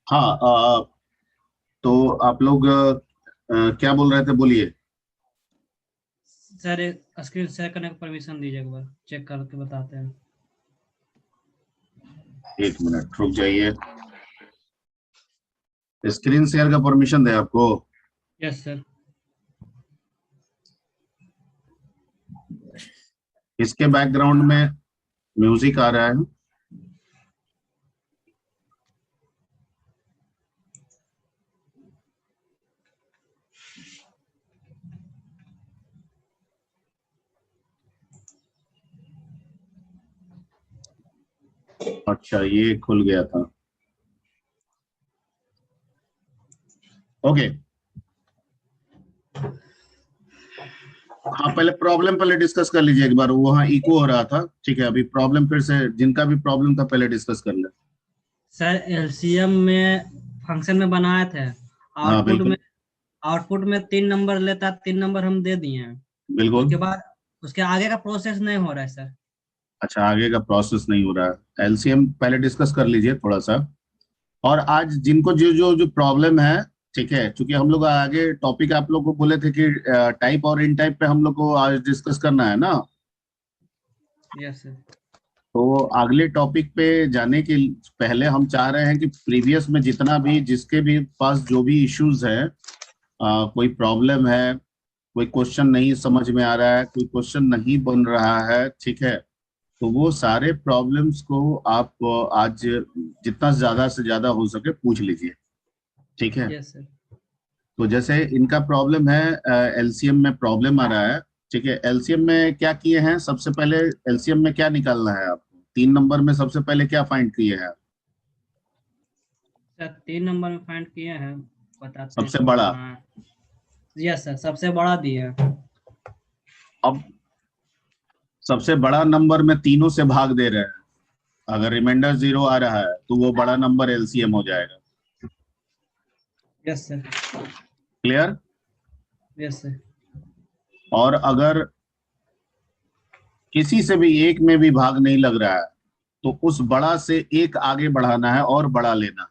हाँ, तो आप लोग क्या बोल रहे थे, बोलिए। सर स्क्रीन शेयर करने का परमिशन दीजिए, एक बार चेक करके बताते हैं। एक मिनट रुक जाइए। स्क्रीन शेयर का परमिशन दे आपको? Yes sir. इसके बैकग्राउंड में म्यूजिक आ रहा है। अच्छा, ये खुल गया था। ओके। हाँ, पहले प्रॉब्लम पहले डिस्कस कर लीजिए एक बार, वहाँ इको हो रहा था। ठीक है, अभी प्रॉब्लम फिर से, जिनका भी प्रॉब्लम था पहले डिस्कस कर ले। सर एलसीएम में फंक्शन में बनाए थे, हाँ आउटपुट में बिल्कुल। 3 नंबर लेता, 3 नंबर हम दे दिए हैं। बिल्कुल। उसके बाद उसके आगे का प्रोसेस नहीं हो रहा है सर। अच्छा, आगे का प्रोसेस नहीं हो रहा है। एलसीएम पहले डिस्कस कर लीजिए थोड़ा सा। और आज जिनको जो जो जो प्रॉब्लम है, ठीक है, क्योंकि हम लोग आगे टॉपिक आप लोग को बोले थे कि टाइप और इन टाइप पे हम लोग को आज डिस्कस करना है ना। Yes sir. तो अगले टॉपिक पे जाने के पहले हम चाह रहे हैं कि प्रीवियस में जितना भी, जिसके भी पास जो भी इश्यूज है, कोई प्रॉब्लम है, कोई क्वेश्चन नहीं समझ में आ रहा है, कोई क्वेश्चन नहीं बन रहा है, ठीक है, तो वो सारे प्रॉब्लम्स को आप आज जितना ज्यादा से ज्यादा हो सके पूछ लीजिए। ठीक है। Yes sir. तो जैसे इनका प्रॉब्लम है, एलसीएम में प्रॉब्लम आ रहा है। ठीक है, एलसीएम में क्या किए हैं, सबसे पहले एलसीएम में क्या निकालना है आपको? 3 नंबर में सबसे पहले क्या फाइंड किए हैं? सर 3 नंबर में फाइंड किए हैं, बताते हैं सबसे बड़ा। कितना है। यस सर, सबसे बड़ा दिए हैं। अब सबसे बड़ा नंबर में तीनों से भाग दे रहे हैं, अगर रिमाइंडर 0 आ रहा है तो वो बड़ा नंबर एलसीएम हो जाएगा। Yes sir. Clear? Yes sir. और अगर किसी से भी एक में भी भाग नहीं लग रहा है तो उस बड़ा से एक आगे बढ़ाना है और बड़ा लेना है,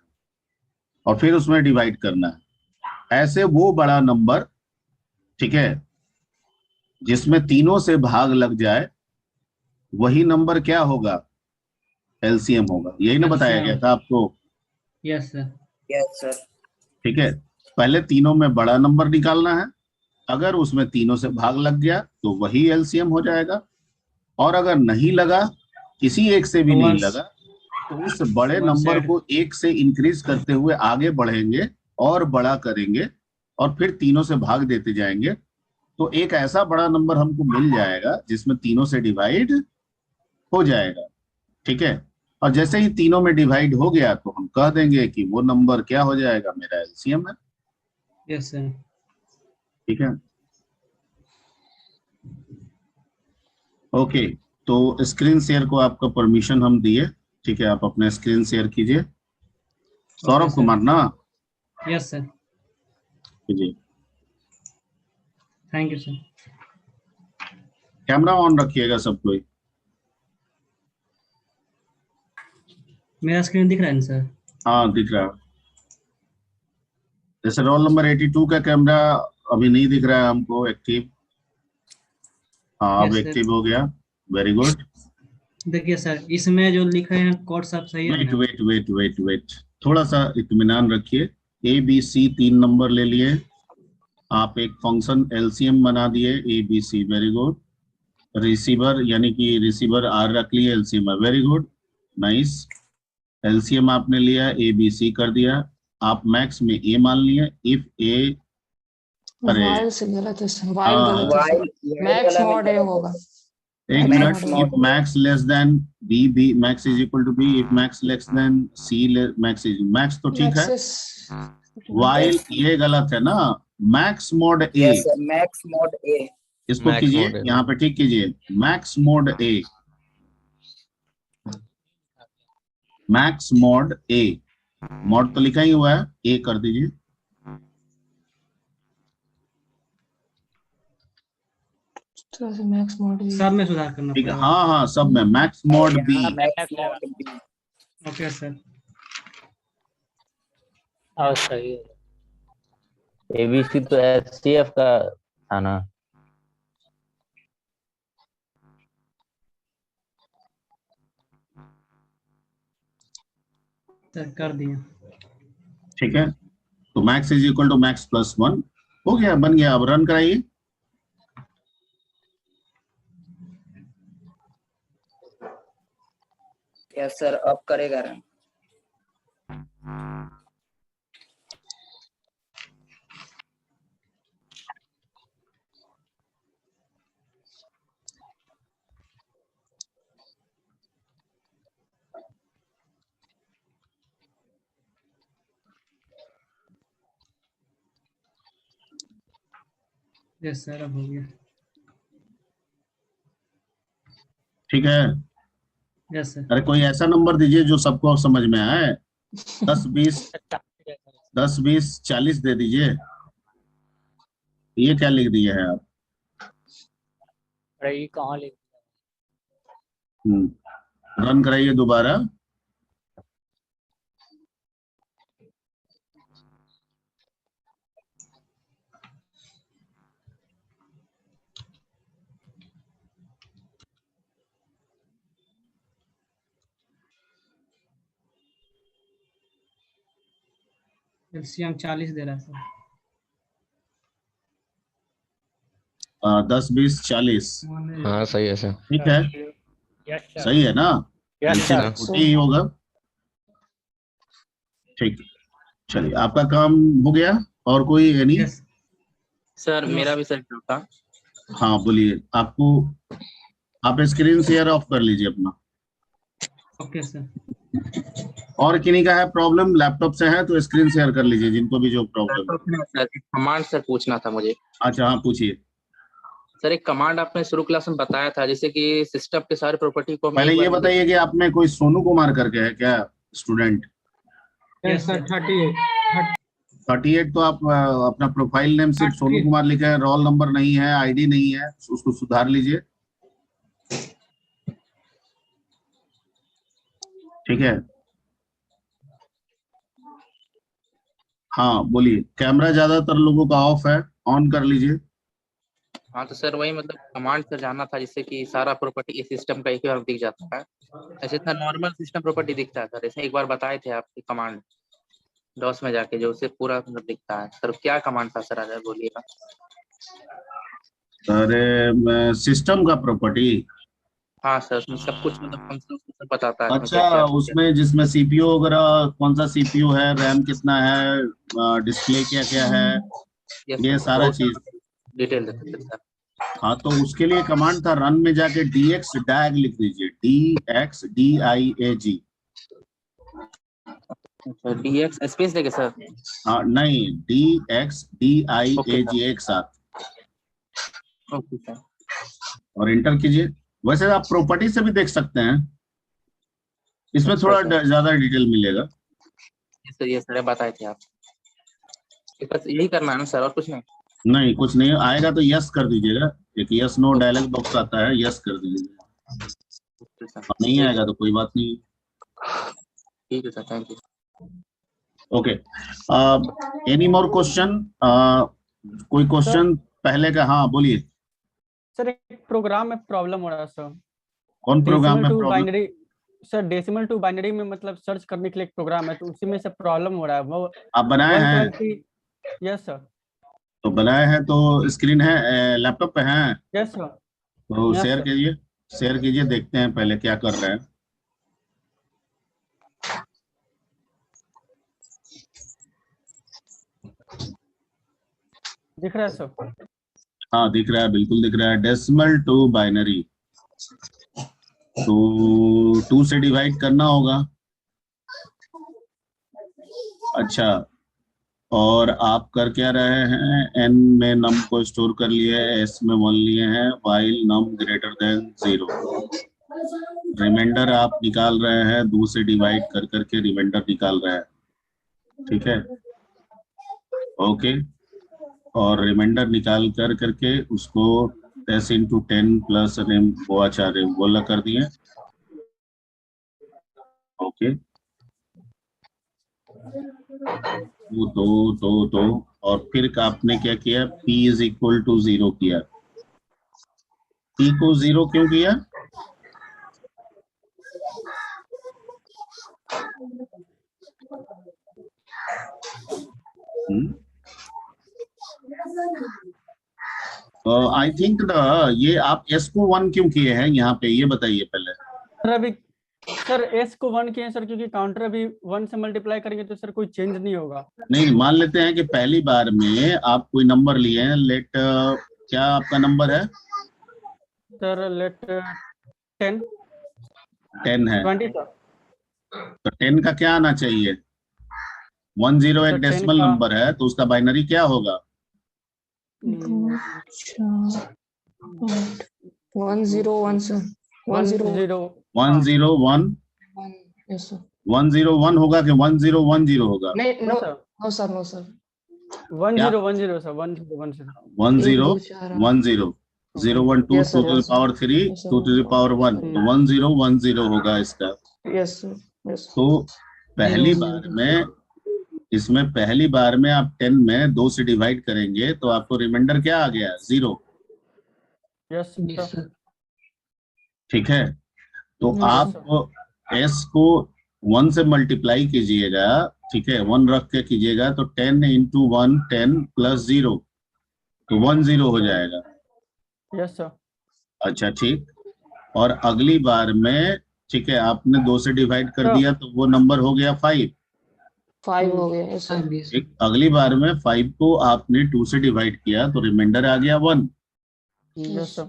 और फिर उसमें डिवाइड करना है। ऐसे वो बड़ा नंबर, ठीक है, जिसमें तीनों से भाग लग जाए, वही नंबर क्या होगा? एलसीएम होगा। यही ना बताया एलसीएम। गया था आपको? Yes sir. Yes sir. ठीक है, पहले तीनों में बड़ा नंबर निकालना है, अगर उसमें तीनों से भाग लग गया तो वही एलसीएम हो जाएगा। और अगर नहीं लगा, किसी एक से भी तो नहीं वन लगा, तो उस बड़े वन नंबर साइड। को एक से इंक्रीज करते हुए आगे बढ़ेंगे और बड़ा करेंगे, और फिर तीनों से भाग देते जाएंगे, तो एक ऐसा बड़ा नंबर हमको मिल जाएगा जिसमें तीनों से डिवाइड हो जाएगा। ठीक है, और जैसे ही तीनों में डिवाइड हो गया तो हम कह देंगे कि वो नंबर क्या हो जाएगा, मेरा एलसीएम है। Yes sir. ठीक है। ओके, तो स्क्रीन शेयर को आपका परमिशन हम दिए। ठीक है, आप अपना स्क्रीन शेयर कीजिए। Okay Saurabh sir. कुमार ना? Yes sir. कीजिए। Thank you sir. Camera on रखिएगा सब कोई। मेरा स्क्रीन दिख रहा है ना सर? हाँ, दिख रहा है। जैसे रोल नंबर 82 का कैमरा अभी नहीं दिख रहा है हमको एक्टिव। हाँ, अब यस सर। एक्टिव हो गया। Very good. देखिए सर, इसमें जो लिखे हैं कोड सब सही है वेट ना? वेट वेट वेट वेट, थोड़ा सा इत्मीनान रखिए। ए बी सी 3 नंबर ले लिए, आप एक फंक्शन एलसीएम बना दिए, A B C, very good. Receiver यानी कि रिसीवर आर रख लिए, एलसीएम है, वेरी गुड, नाइस। एलसीएम आपने लिया, ए बी सी कर दिया। आप मैक्स में ए मान लिए, इफ ए, अरे वाइल से गलत है सर, वाइल हाँ गलत है सर। वाइल मैक्स वाला में मॉड ए गलत है होगा। सर। एक max minute. Mod if a. Max less than b, b max is equal to b, if max less than c, max is max, तो ठीक है। मैक्सिस। वाइल ये गलत है ना, max mod a. Yes sir, max mod a. इसको max कीजिए, mod है। यहाँ पे ठीक कीजिए, max mod a, max mod a. Mod तो लिखा ही हुआ है, ए कर दीजिए। मैक्स मॉड सब में सुधार करना ठीक है, पड़ेगा। हाँ हाँ, सब में मैक्स मोड बी। यहाँ max mod b. Okay sir. हाँ सही है। एबीसी तो एचसीएफ का था ना। सर कर दिए। ठीक है, तो max is equal to max plus 1 हो गया, बन गया। अब रन कराइए। यस सर, अब करेगा रन। यस सर अब हो गया। ठीक है, यस सर। अरे कोई ऐसा नंबर दीजिए जो सबको समझ में आए। 10 20 10 20 40 दे दीजिए। ये क्या लिख दिए है आप? अरे ये कहाँ लिख रन कराइए दोबारा। एलसीएम 40 दे रहा है सर। 10 20 40। हाँ सही है सर। ठीक है, यस सर। सही है ना? Yes LCM sir. 40 ही होगा। ठीक, चलिए आपका काम हो गया। और कोई है नहीं? यस सर मेरा भी सर था। हाँ बोलिए। आपको, आप स्क्रीन शेयर ऑफ कर लीजिए अपना। Okay sir. और किन्हीं का है प्रॉब्लम लैपटॉप से है तो स्क्रीन शेयर कर लीजिए, जिनको भी जो प्रॉब्लम है। सर एक कमांड सर पूछना था मुझे। अच्छा हाँ पूछिए। सर एक कमांड आपने शुरू क्लास में बताया था, जैसे कि सिस्टम के सारे प्रॉपर्टी को हम पहले एक ये बार बताइए कि आप में कोई सोनू कुमार करके है क्या स्टूडेंट? Yes sir 38। 38 तो आप अपना प्रोफाइल नेम सिर्फ सोनू कुमार लिखा है, रोल नंबर नहीं है, आईडी नहीं है, उसको सुधार लीजिए। ठीक है, हाँ बोलिए। कैमरा ज्यादातर लोगों का ऑफ है, ऑन कर लीजिए। हाँ तो सर वही मतलब कमांड से जानना था, जिससे कि सारा प्रॉपर्टी इस सिस्टम का एक ही बार दिख जाता है। ऐसे इतना नॉर्मल सिस्टम प्रॉपर्टी दिखता है सर, ऐसे एक बार बताए थे आपकी कमांड डॉस में जाके, जो उससे पूरा मतलब दिखता है। सर क्या कमांड था सर, अगर बोलिएगा। अरे सिस्टम का प्रॉपर्टी। हाँ सर, उसमें सब कुछ मतलब फंक्शन सब बताता है उसमें, अच्छा, क्या क्या उसमें जिसमें सीपीयू वगैरह, कौन सा सीपीयू है, रैम कितना है, डिस्प्ले क्या क्या है, यस ये सर, सारा बहुत चीज। डिटेल देते थे सर। हाँ तो उसके लिए कमांड था, रन में जाके dx डैग लिख दीजिए, DXDIAG। डीएक्स स्पेस देके सर। हाँ नहीं, ओके DXDIAG सर। एक साथ, ओके सर। और इंटर कीजिए। वैसे आप प्रॉपर्टी से भी देख सकते हैं, इसमें अच्छा थोड़ा सर। ज्यादा डिटेल मिलेगा। ये सर बताए थे आप। बस यही करना है ना सर, और कुछ नहीं? नहीं कुछ नहीं आएगा तो यस कर दीजिएगा, एक यस नो डायलॉग बॉक्स आता है, यस कर दीजिएगा। Okay sir. और नहीं आएगा तो कोई बात नहीं। ठीक है sir, thank you. Okay, any more question? कोई क्वेश्चन पहले का? हाँ बोलिए। सर एक प्रोग्राम में प्रॉब्लम हो रहा है सर। कौन प्रोग्राम डेसिमल में to problem? Binary sir, decimal to binary में मतलब सर्च करने के लिए एक प्रोग्राम है, तो उसी में से प्रॉब्लम हो रहा है वो आप बनाए हैं? 120। Yes sir. तो बनाए हैं तो स्क्रीन है, लैपटॉप पे है यस सर। तो यस शेयर सर। कीजिए। शेयर कीजिए, देखते हैं पहले क्या कर रहे हैं। दिख रहा है सर? हाँ दिख रहा है, बिल्कुल दिख रहा है। डेसिमल टू बाइनरी, तो 2 से डिवाइड करना होगा। अच्छा, और आप कर क्या रहे हैं? n में नम को स्टोर कर लिए है, s में 1 लिए हैं, while num greater than 0। Remainder आप निकाल रहे हैं, 2 से डिवाइड कर करके रिमाइंडर निकाल रहे हैं। ठीक है, ओके। और रिमाइंडर निकाल कर करके उसको 10 × 10 प्लस रेम वो, अच्छा रेम बोला कर दिए। ओके, तो और फिर आपने क्या किया, p इज इक्वल टू 0 किया। p को 0 क्यों किया? आई थिंक ये आप s को 1 क्यों किए हैं यहाँ पे, ये बताइए पहले। सर अभी सर एस को 1 किए सर, क्योंकि काउंटर अभी 1 से मल्टीप्लाई करेंगे तो सर कोई चेंज नहीं होगा। नहीं, मान लेते हैं कि पहली बार में आप कोई नंबर लिए हैं, लेट क्या आपका नंबर है? सर लेट 10 है 20 सर। तो 10 का क्या आना चाहिए? 10 एक तो 10 डेसिमल का- नंबर है, तो उसका बाइनरी क्या होगा? 101 sir. 101. 101 Yes sir. 101 होगा कि 1010 होगा? नहीं, No, no, sir. no sir, no sir. 1010 sir 1010 1010 012 Yes, sir, 2 to the yes, sir. power 3 Yes, sir. 2 to the power 1, तो 1010 होगा इसका। Yes sir. Yes. तो पहली बार में, इसमें पहली बार में आप 10 में 2 से डिवाइड करेंगे तो आपको रिमाइंडर क्या आ गया? 0। Yes sir. ठीक है, तो Yes, आप s को 1 से मल्टीप्लाई कीजिएगा, ठीक है, 1 रख के कीजिएगा, तो 10 into 1 10 plus 0 तो 10 हो जाएगा। Yes sir. अच्छा ठीक, और अगली बार में, ठीक है, आपने 2 से डिवाइड कर दिया तो वो नंबर हो गया 5। 5 हो गया। Yes sir. एक अगली बार में 5 को आपने 2 से डिवाइड किया तो रिमाइंडर आ गया 1। Yes sir.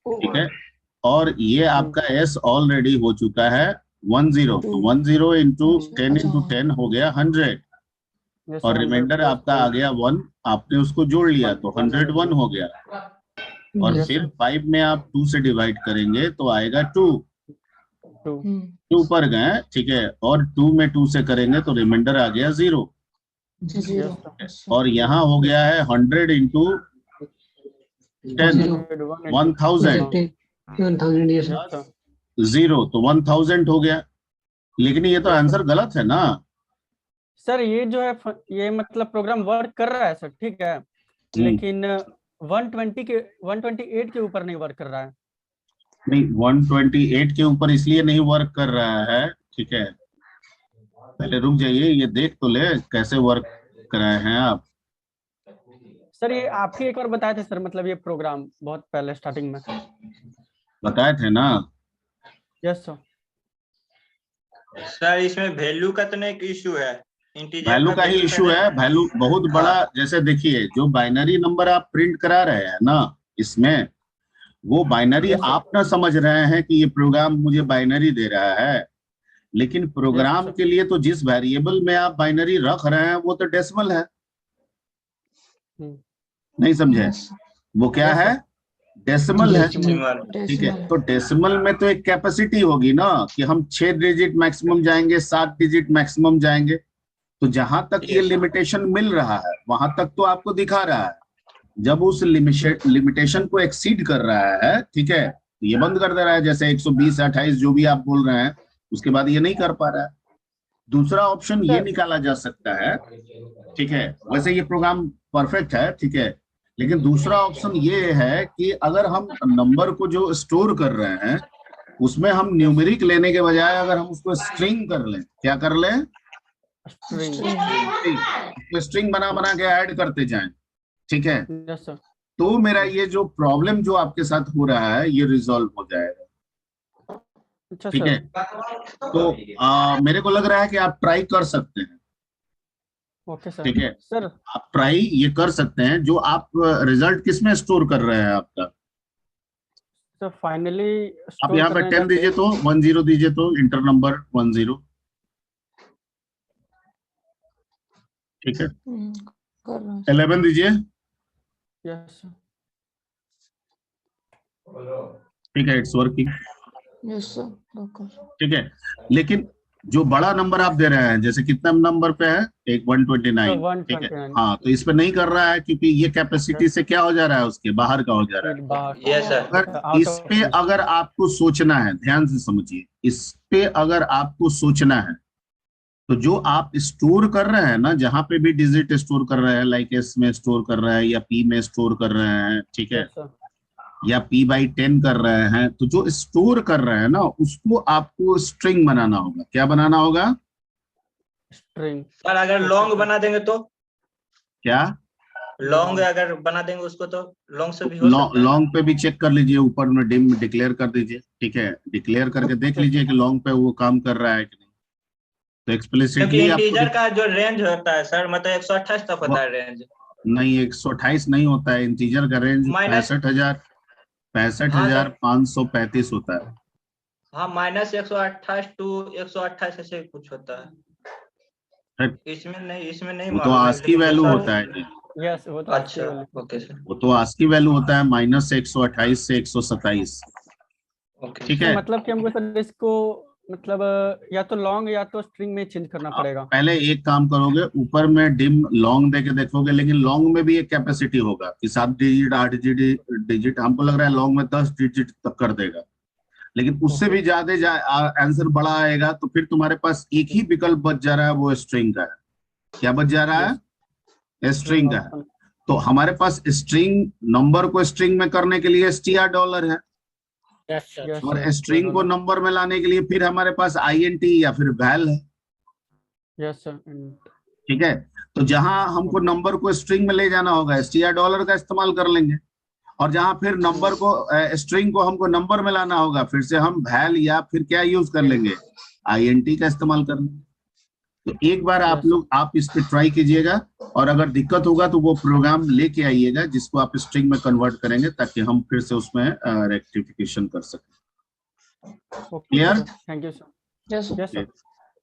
ठीक है, और ये आपका s ऑलरेडी हो चुका है 10, तो 10 into 10 into 10 हो गया 100, यस और सर। रिमाइंडर आपका आ गया 1, आपने उसको जोड़ लिया तो 101 हो गया। और Yes, फिर sir. 5 में आप 2 से डिवाइड करेंगे तो आएगा 2 पर गए, ठीक है, और 2 में 2 से करेंगे तो रिमाइंडर आ गया 0, 0. और यहाँ हो गया है 100 into 10 1000 Yes, sir. 0, तो 1000 हो गया। लेकिन ये तो आंसर गलत है ना। सर ये जो है ये मतलब प्रोग्राम वर्क कर रहा है सर, ठीक है, लेकिन 128 के ऊपर नहीं वर्क कर रहा है। नहीं, 128 के ऊपर इसलिए नहीं वर्क कर रहा है, ठीक है, पहले रुक जाइए, ये देख तो ले कैसे वर्क कराए हैं आप। सर ये आप ही एक बार बताए थे सर, मतलब ये प्रोग्राम बहुत पहले स्टार्टिंग में। बताए थे ना। Yes sir. सर इसमें वैल्यू का तो नहीं इशू है, इंटीजर वैल्यू का ही इशू है। वैल्यू बहुत बड़ा, जैसे देखिए जो बाइनरी नंबर आप प्रिंट करा रहे हैं ना, इसमें वो बाइनरी आप ना समझ रहे हैं कि ये प्रोग्राम मुझे बाइनरी दे रहा है, लेकिन प्रोग्राम के लिए तो जिस वेरिएबल में आप बाइनरी रख रहे हैं वो तो डेसिमल है। नहीं समझे? वो क्या है? डेसिमल है। ठीक है, तो डेसिमल में तो एक कैपेसिटी होगी ना कि हम 6 डिजिट मैक्सिमम जाएंगे, 7 डिजिट मैक्सिमम जाएंगे, तो जहां तक ये लिमिटेशन मिल रहा है वहां तक तो आपको दिखा रहा है। जब उस लिमिटेशन को एक्सीड कर रहा है, ठीक है, तो ये बंद कर दे रहा है, जैसे 120 28 जो भी आप बोल रहे हैं, उसके बाद ये नहीं कर पा रहा है। दूसरा ऑप्शन ये निकाला जा सकता है, ठीक है, वैसे ये प्रोग्राम परफेक्ट है, ठीक है, लेकिन दूसरा ऑप्शन ये है कि अगर हम नंबर को जो स्टोर कर रहे हैं उसमें हम न्यूमेरिक लेने के बजाय अगर हम उसको स्ट्रिंग कर लें, क्या कर लें? स्ट्रिंग बना बना के ऐड करते जाएं, ठीक है, यस सर। तो मेरा ये जो प्रॉब्लम जो आपके साथ हो रहा है ये रिजॉल्व हो जाएगा। अच्छा ठीक सर। है, तो मेरे को लग रहा है कि आप ट्राई कर सकते हैं। Okay sir. ठीक है सर आप ट्राई ये कर सकते हैं। जो आप रिजल्ट किस में स्टोर कर रहे हैं आपका? सर फाइनली आप यहाँ पे 10 दीजिए तो 10 दीजिए तो इंटर नंबर 10, ठीक है, 11 दीजिए, यस सर। ठीक है, it's working, Yes sir. Okay. ठीक है। लेकिन जो बड़ा नंबर आप दे रहे हैं, जैसे कितना नंबर पे है? एक 129, ठीक है, हाँ, तो इस पे नहीं कर रहा है क्योंकि ये कैपेसिटी से क्या हो जा रहा है, उसके बाहर का हो जा रहा है। Yes sir. अगर इस पे अगर आपको सोचना है, ध्यान से समझिए, इस पे अगर आपको सोचना है तो जो आप स्टोर कर रहे हैं ना, जहां पे भी डिजिट स्टोर कर रहे हैं, लाइक एस में स्टोर कर रहे हैं या पी में स्टोर कर रहे हैं, ठीक है, यस सर, या p/10 कर रहे हैं, तो जो स्टोर कर रहे हैं ना उसको आपको स्ट्रिंग बनाना होगा। क्या बनाना होगा? स्ट्रिंग। सर अगर लॉन्ग बना देंगे तो, क्या? लॉन्ग अगर बना देंगे उसको तो लॉन्ग से भी हो सकता है। लॉन्ग पे भी चेक कर लीजिए, ऊपर में डिम डिक्लेयर कर दीजिए, ठीक है, डिक्लेयर करके देख लीजिए कि लॉन्ग पे वो काम कर रहा है कि नहीं। तो क्योंकि एक्सप्लिसिटली इंटीजर का जो रेंज होता है सर, मतलब 128 तक होता है रेंज। नहीं, 128 नहीं होता है, इंटीजर का रेंज माइनस 65,535 होता है। हाँ, -128 टू 128 ऐसे कुछ होता है। इसमें नहीं वो तो मालूम है, आस्की लेकिन वैल्यू दूसरा- होता है जी, यस, वो तो अच्छा, अच्छी वाली। ओके सर, वो तो आस्की वैल्यू होता है -128 से 127, ओके ठीक तो है। मतलब कि हमको सर इसको मतलब या तो लॉन्ग या तो स्ट्रिंग में चेंज करना आप पड़ेगा। पहले एक काम करोगे, ऊपर में डिम लॉन्ग देके देखोगे, लेकिन लॉन्ग में भी एक कैपेसिटी होगा कि 7 डिजिट 8 डिजिट, हमको लग रहा है लॉन्ग में 10 डिजिट तक कर देगा, लेकिन उससे भी ज्यादा आंसर बड़ा आएगा, तो फिर तुम्हारे पास एक ही विकल्प बच जा रहा है, वो स्ट्रिंग का है। क्या बच जा रहा है? स्ट्रिंग का है। तो हमारे पास स्ट्रिंग नंबर को स्ट्रिंग में करने के लिए $, है, यस सर, और स्ट्रिंग को नंबर में लाने के लिए फिर हमारे पास int या फिर वैल है, यस सर। ठीक है। तो जहां हमको नंबर को स्ट्रिंग में ले जाना होगा, $, का इस्तेमाल कर लेंगे, और जहां फिर नंबर को स्ट्रिंग को हमको नंबर में लाना होगा, फिर से हम वैल या फिर क्या यूज कर लेंगे, int का इस्तेमाल कर लेंगे। तो एक बार आप इस पे ट्राई कीजिएगा, और अगर दिक्कत होगा तो वो प्रोग्राम लेके आइएगा जिसको आप स्ट्रिंग में कन्वर्ट करेंगे, ताकि हम फिर से उसमें रेक्टिफिकेशन कर सकें। Clear? Thank you sir. Yes yes sir.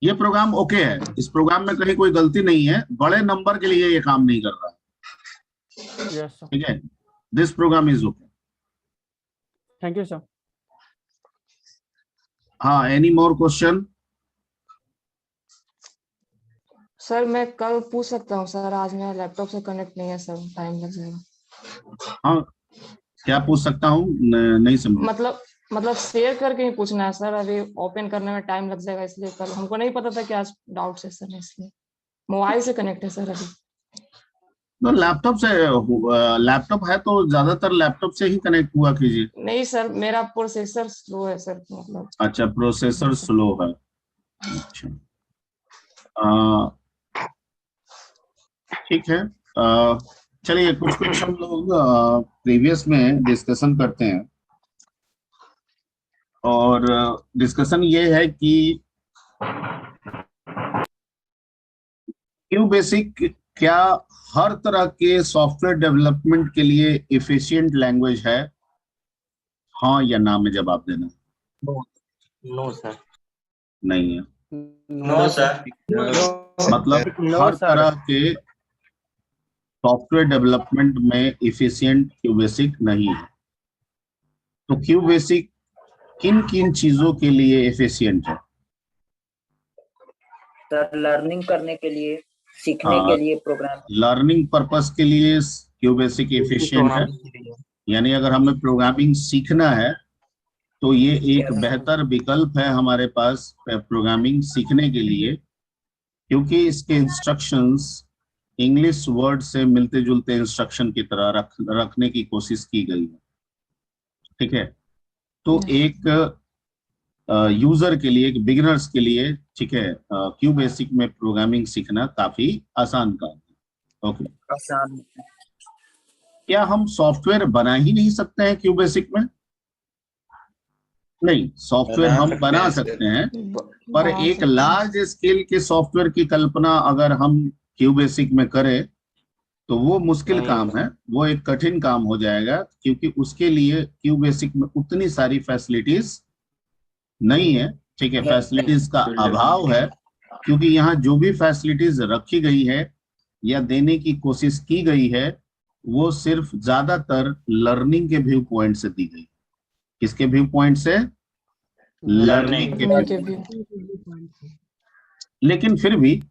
ये प्रोग्राम ओके है, इस प्रोग्राम में कहीं कोई गलती नहीं है, बड़े नंबर के लिए ये काम नहीं कर रहा, यस सर। ठीक है। This program is okay. Thank you sir. हाँ, एनी मोर क्वेश्चन? सर मैं कल पूछ सकता हूँ सर, आज मेरा लैपटॉप से कनेक्ट नहीं है सर, टाइम लग जाएगा। हाँ, क्या पूछ सकता हूँ? नहीं समझा। मतलब शेयर करके ही पूछना है सर, अभी ओपन करने में टाइम लग जाएगा, इसलिए कल हमको नहीं पता था कि आज डाउट है सर, इसलिए मोबाइल से कनेक्ट है सर अभी। तो लैपटॉप है तो ज्यादातर लैपटॉप से ही कनेक्ट हुआ कीजिए। नहीं सर, मेरा प्रोसेसर स्लो है सर, मतलब। अच्छा, प्रोसेसर स्लो है। अच्छा, ठीक है। चलिए कुछ हम लोग प्रीवियस में डिस्कशन करते हैं, और डिस्कशन ये है कि क्यूबेसिक क्या हर तरह के सॉफ्टवेयर डेवलपमेंट के लिए एफिशिएंट लैंग्वेज है? हाँ या ना में जवाब देना। No sir. नहीं है, नो सर, मतलब हर तरह के सॉफ्टवेयर डेवलपमेंट में एफिशिएंट क्यूबेसिक नहीं है। तो क्यूबेसिक किन किन चीजों के लिए एफिशिएंट है? सर लर्निंग करने के लिए, सीखने के लिए, प्रोग्राम लर्निंग पर्पस के लिए क्यूबेसिक एफिशिएंट है, यानी अगर हमें प्रोग्रामिंग सीखना है तो ये एक बेहतर विकल्प है हमारे पास प्रोग्रामिंग सीखने के लिए, क्योंकि इसके इंस्ट्रक्शंस इंग्लिश वर्ड से मिलते जुलते इंस्ट्रक्शन की तरह रखने की कोशिश की गई है, ठीक है। तो एक यूजर के लिए, एक बिगिनर्स के लिए, ठीक है, क्यूबेसिक में प्रोग्रामिंग सीखना काफी आसान काम है। ओके, आसान। क्या हम सॉफ्टवेयर बना ही नहीं सकते हैं क्यूबेसिक में? नहीं, सॉफ्टवेयर हम बना सकते हैं, पर एक लार्ज स्केल के सॉफ्टवेयर की कल्पना अगर हम क्यूबेसिक में करें तो वो मुश्किल काम है, वो एक कठिन काम हो जाएगा, क्योंकि उसके लिए क्यूबेसिक में उतनी सारी फैसिलिटीज नहीं है, ठीक है, फैसिलिटीज का अभाव है, क्योंकि यहाँ जो भी फैसिलिटीज रखी गई है या देने की कोशिश की गई है वो सिर्फ ज्यादातर लर्निंग के व्यू पॉइंट से दी गई। किसके व्यू पॉइंट से? लर्निंग के व्यू। लेकिन फिर भी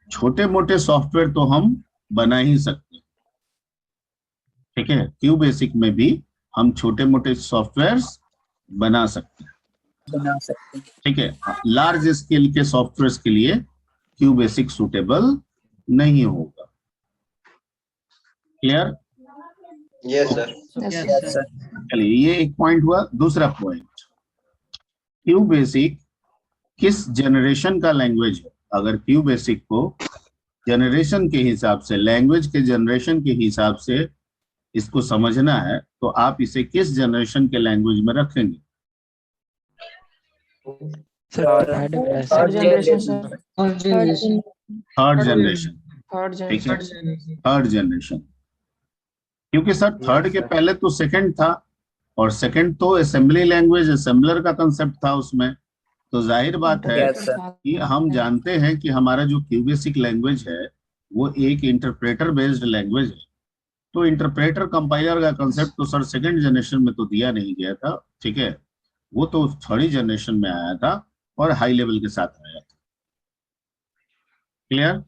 छोटे मोटे सॉफ्टवेयर तो हम बना ही सकते हैं, ठीक है, क्यूबेसिक में भी हम छोटे मोटे सॉफ्टवेयर्स बना सकते हैं, ठीक है। लार्ज स्केल के सॉफ्टवेयर के लिए क्यू बेसिक सूटेबल नहीं होगा। Clear? Yes sir. Yes sir. चलिए, ये एक पॉइंट हुआ। दूसरा पॉइंट, क्यू बेसिक किस जनरेशन का लैंग्वेज है? अगर क्यू बेसिक को जनरेशन के हिसाब से, लैंग्वेज के जनरेशन के हिसाब से इसको समझना है, तो आप इसे किस जनरेशन के लैंग्वेज में रखेंगे? Third generation sir. Third generation. Third ठीक है, जनरेशन। Third generation. क्योंकि सर थर्ड के पहले तो सेकंड था, और सेकंड तो असेंबली लैंग्वेज, असेंबलर का कंसेप्ट था उसमें। तो जाहिर बात है यस सर। कि हम जानते हैं कि हमारा जो क्यू बेसिक लैंग्वेज है वो एक इंटरप्रेटर बेस्ड लैंग्वेज है। तो इंटरप्रेटर कंपाइलर का कंसेप्ट तो सर सेकंड जनरेशन में तो दिया नहीं गया था, ठीक है, वो तो थर्ड जनरेशन में आया था और हाई लेवल के साथ आया था। क्लियर?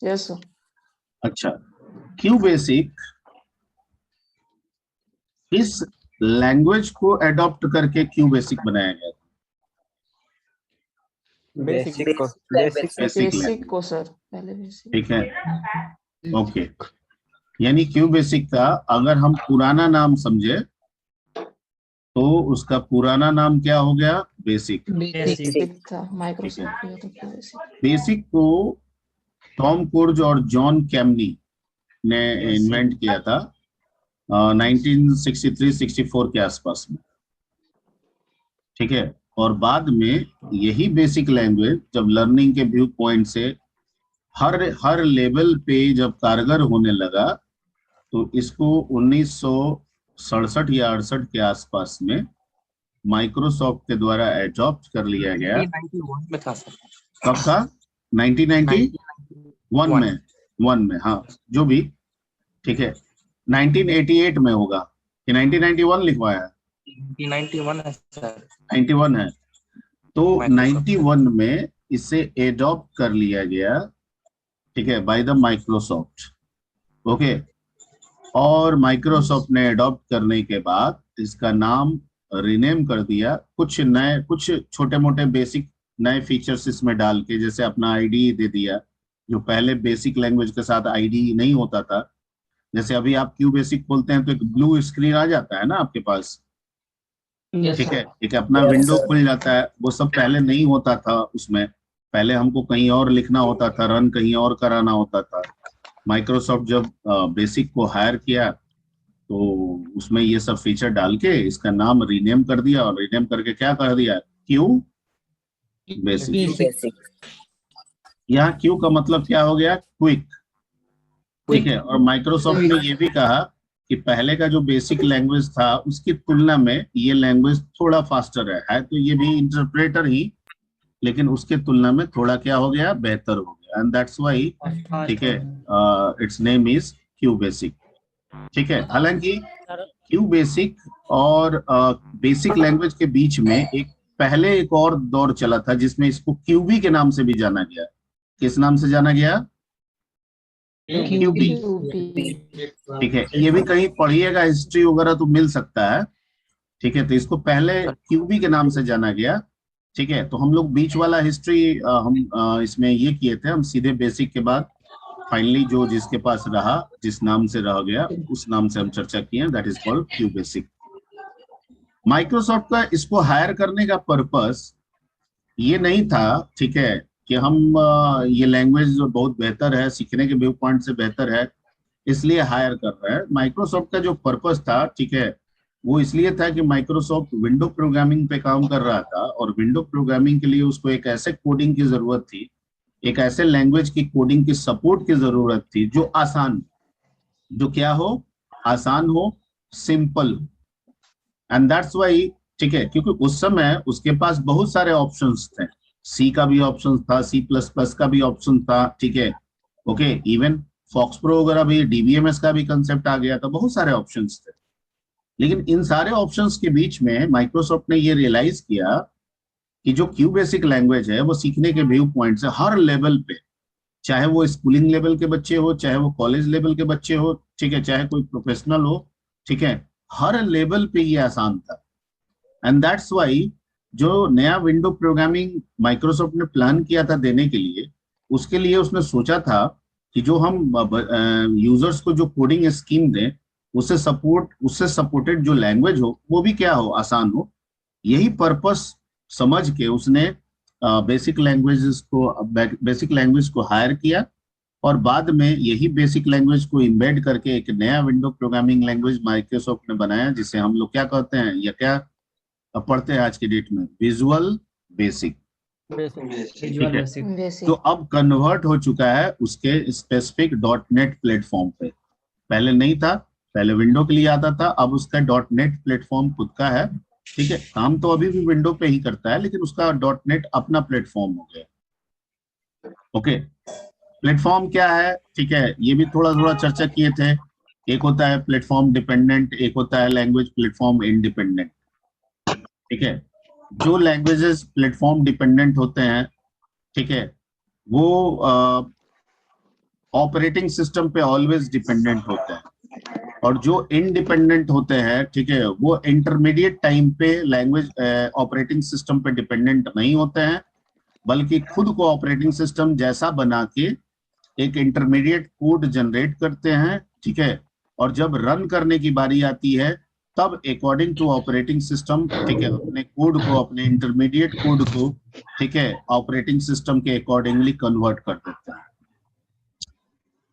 Yes sir. अच्छा, क्यू बेसिक इस लैंग्वेज को एडॉप्ट करके क्यू बेसिक बनाया गया था? बेसिक को बेसिक को सर, पहले बेसिक। ठीक है, ओके। यानी क्यू बेसिक का अगर हम पुराना नाम समझे तो उसका पुराना नाम क्या हो गया? बेसिक। बेसिक था माइक्रोसॉफ्ट में, तो बेसिक। बेसिक को टॉम कोर्ज और जॉन कैमनी ने इन्वेंट किया था 1963-64 के आसपास में, ठीक है। और बाद में यही बेसिक लैंग्वेज जब लर्निंग के व्यू पॉइंट से हर लेवल पे जब कारगर होने लगा, तो इसको 1967 या 68 के आसपास में माइक्रोसॉफ्ट के द्वारा एडॉप्ट कर लिया गया। 1991 में था सर। कब था? 1991 में, हाँ, जो भी, ठीक है। 1988 में होगा कि 1991 लिखवाया है? 1991 है सर। 91 है। तो 91 में इसे एडॉप्ट कर लिया गया, ठीक है, बाय द माइक्रोसॉफ्ट। ओके, और माइक्रोसॉफ्ट ने एडॉप्ट करने के बाद इसका नाम रीनेम कर दिया, कुछ छोटे मोटे बेसिक नए फीचर्स इसमें डाल के, जैसे अपना आईडी दे दिया, जो पहले बेसिक लैंग्वेज के साथ आईडी नहीं होता था। जैसे अभी आप क्यू बेसिक खोलते हैं तो एक ब्लू स्क्रीन आ जाता है ना आपके पास, ठीक है, एक अपना विंडो खुल जाता है, वो सब पहले नहीं होता था उसमें। पहले हमको कहीं और लिखना होता था, रन कहीं और कराना होता था। माइक्रोसॉफ्ट जब बेसिक को हायर किया तो उसमें ये सब फीचर डाल के इसका नाम रीनेम कर दिया, और रीनेम करके क्या कर दिया? Q basic. यहाँ क्यू का मतलब क्या हो गया? क्विक, ठीक है। और माइक्रोसॉफ्ट ने ये भी कहा कि पहले का जो बेसिक लैंग्वेज था उसकी तुलना में ये लैंग्वेज थोड़ा फास्टर है तो ये भी इंटरप्रेटर ही, लेकिन उसके तुलना में थोड़ा क्या हो गया? बेहतर हो गया। एंड दैट्स व्हाई, ठीक है, it's name is Q basic, ठीक है। हालांकि क्यू बेसिक और बेसिक लैंग्वेज के बीच में पहले एक और दौर चला था जिसमें इसको क्यूबी के नाम से भी जाना गया। किस नाम से जाना गया? क्यूबी, ठीक है। ये भी कहीं पढ़िएगा हिस्ट्री वगैरह तो मिल सकता है, ठीक है। तो इसको पहले क्यूबी के नाम से जाना गया, ठीक है। तो हम लोग बीच वाला हिस्ट्री हम इसमें ये किए थे, हम सीधे बेसिक के बाद फाइनली जो जिसके पास रहा, जिस नाम से रह गया, उस नाम से हम चर्चा किए, that is called Q basic. Microsoft का इसको हायर करने का पर्पस ये नहीं था, ठीक है, कि हम ये लैंग्वेज जो बहुत बेहतर है, सीखने के व्यू पॉइंट से बेहतर है, इसलिए हायर कर रहे हैं। माइक्रोसॉफ्ट का जो पर्पस था, ठीक है, वो इसलिए था कि माइक्रोसॉफ्ट विंडो प्रोग्रामिंग पे काम कर रहा था, और विंडो प्रोग्रामिंग के लिए उसको एक ऐसे कोडिंग की जरूरत थी, एक ऐसे लैंग्वेज की कोडिंग की सपोर्ट की जरूरत थी जो आसान, जो क्या हो? आसान हो, सिंपल। एंड दैट्स व्हाई, ठीक है, क्योंकि उस समय उसके पास बहुत सारे ऑप्शंस थे। सी का भी ऑप्शन था, C++ का भी ऑप्शन था, ठीक है, ओके, इवन फॉक्स प्रो वगैरह भी, DBMS का भी कंसेप्ट आ गया था, बहुत सारे ऑप्शंस थे। लेकिन इन सारे ऑप्शंस के बीच में माइक्रोसॉफ्ट ने ये रियलाइज किया कि जो क्यू बेसिक लैंग्वेज है वो सीखने के व्यू पॉइंट से हर लेवल पे, चाहे वो स्कूलिंग लेवल के बच्चे हो, चाहे वो कॉलेज लेवल के बच्चे हो, ठीक है, चाहे कोई प्रोफेशनल हो, ठीक है, हर लेवल पे ये आसान था। एंड दैट्स व्हाई जो नया विंडो प्रोग्रामिंग माइक्रोसॉफ्ट ने प्लान किया था देने के लिए, उसके लिए उसने सोचा था कि जो हम यूजर्स को जो कोडिंग स्कीम दें, उससे सपोर्टेड जो लैंग्वेज हो वो भी क्या हो, आसान हो। यही पर्पस समझ के उसने बेसिक लैंग्वेज को हायर किया, और बाद में यही बेसिक लैंग्वेज को इम्बेड करके एक नया विंडो प्रोग्रामिंग लैंग्वेज माइक्रोसॉफ्ट ने बनाया, जिसे हम लोग क्या कहते हैं या क्या पढ़ते हैं आज की डेट में, visual basic. Visual basic. Basic. तो अब कन्वर्ट हो चुका है उसके स्पेसिफिक .NET प्लेटफॉर्म पे। पहले नहीं था, पहले विंडो के लिए आता था, अब उसका .NET प्लेटफॉर्म खुद का है। ठीक है, काम तो अभी भी विंडो पे ही करता है, लेकिन उसका .NET अपना प्लेटफॉर्म हो गया। ओके, प्लेटफॉर्म क्या है, ठीक है, ये भी थोड़ा थोड़ा चर्चा किए थे। एक होता है प्लेटफॉर्म डिपेंडेंट, एक होता है लैंग्वेज प्लेटफॉर्म इंडिपेंडेंट। ठीक है, जो लैंग्वेजेस प्लेटफॉर्म डिपेंडेंट होते हैं, ठीक है, वो ऑपरेटिंग सिस्टम पे ऑलवेज डिपेंडेंट होते हैं, और जो इंडिपेंडेंट होते हैं, ठीक है, वो इंटरमीडिएट टाइम पे लैंग्वेज ऑपरेटिंग सिस्टम पे डिपेंडेंट नहीं होते हैं, बल्कि खुद को ऑपरेटिंग सिस्टम जैसा बना के एक इंटरमीडिएट कोड जनरेट करते हैं। ठीक है, और जब रन करने की बारी आती है तब अकॉर्डिंग टू ऑपरेटिंग सिस्टम, ठीक है, अपने कोड को, अपने इंटरमीडिएट कोड को, ठीक है, ऑपरेटिंग सिस्टम के अकॉर्डिंगली कन्वर्ट कर देते हैं।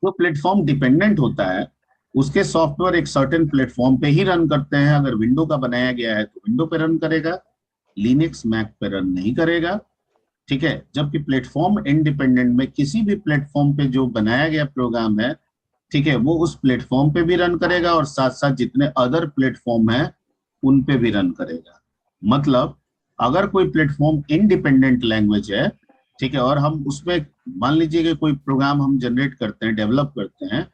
जो प्लेटफॉर्म डिपेंडेंट होता है उसके सॉफ्टवेयर एक सर्टेन प्लेटफॉर्म पे ही रन करते हैं। अगर विंडो का बनाया गया है तो विंडो पे रन करेगा, लिनक्स मैक पे रन नहीं करेगा। ठीक है, जबकि प्लेटफॉर्म इंडिपेंडेंट में किसी भी प्लेटफॉर्म पे जो बनाया गया प्रोग्राम है, ठीक है, वो उस प्लेटफॉर्म पे भी रन करेगा और साथ साथ जितने अदर प्लेटफॉर्म है उन पे भी रन करेगा। मतलब अगर कोई प्लेटफॉर्म इंडिपेंडेंट लैंग्वेज है, ठीक है, और हम उसमें मान लीजिए कि कोई प्रोग्राम हम जनरेट करते हैं, डेवलप करते हैं,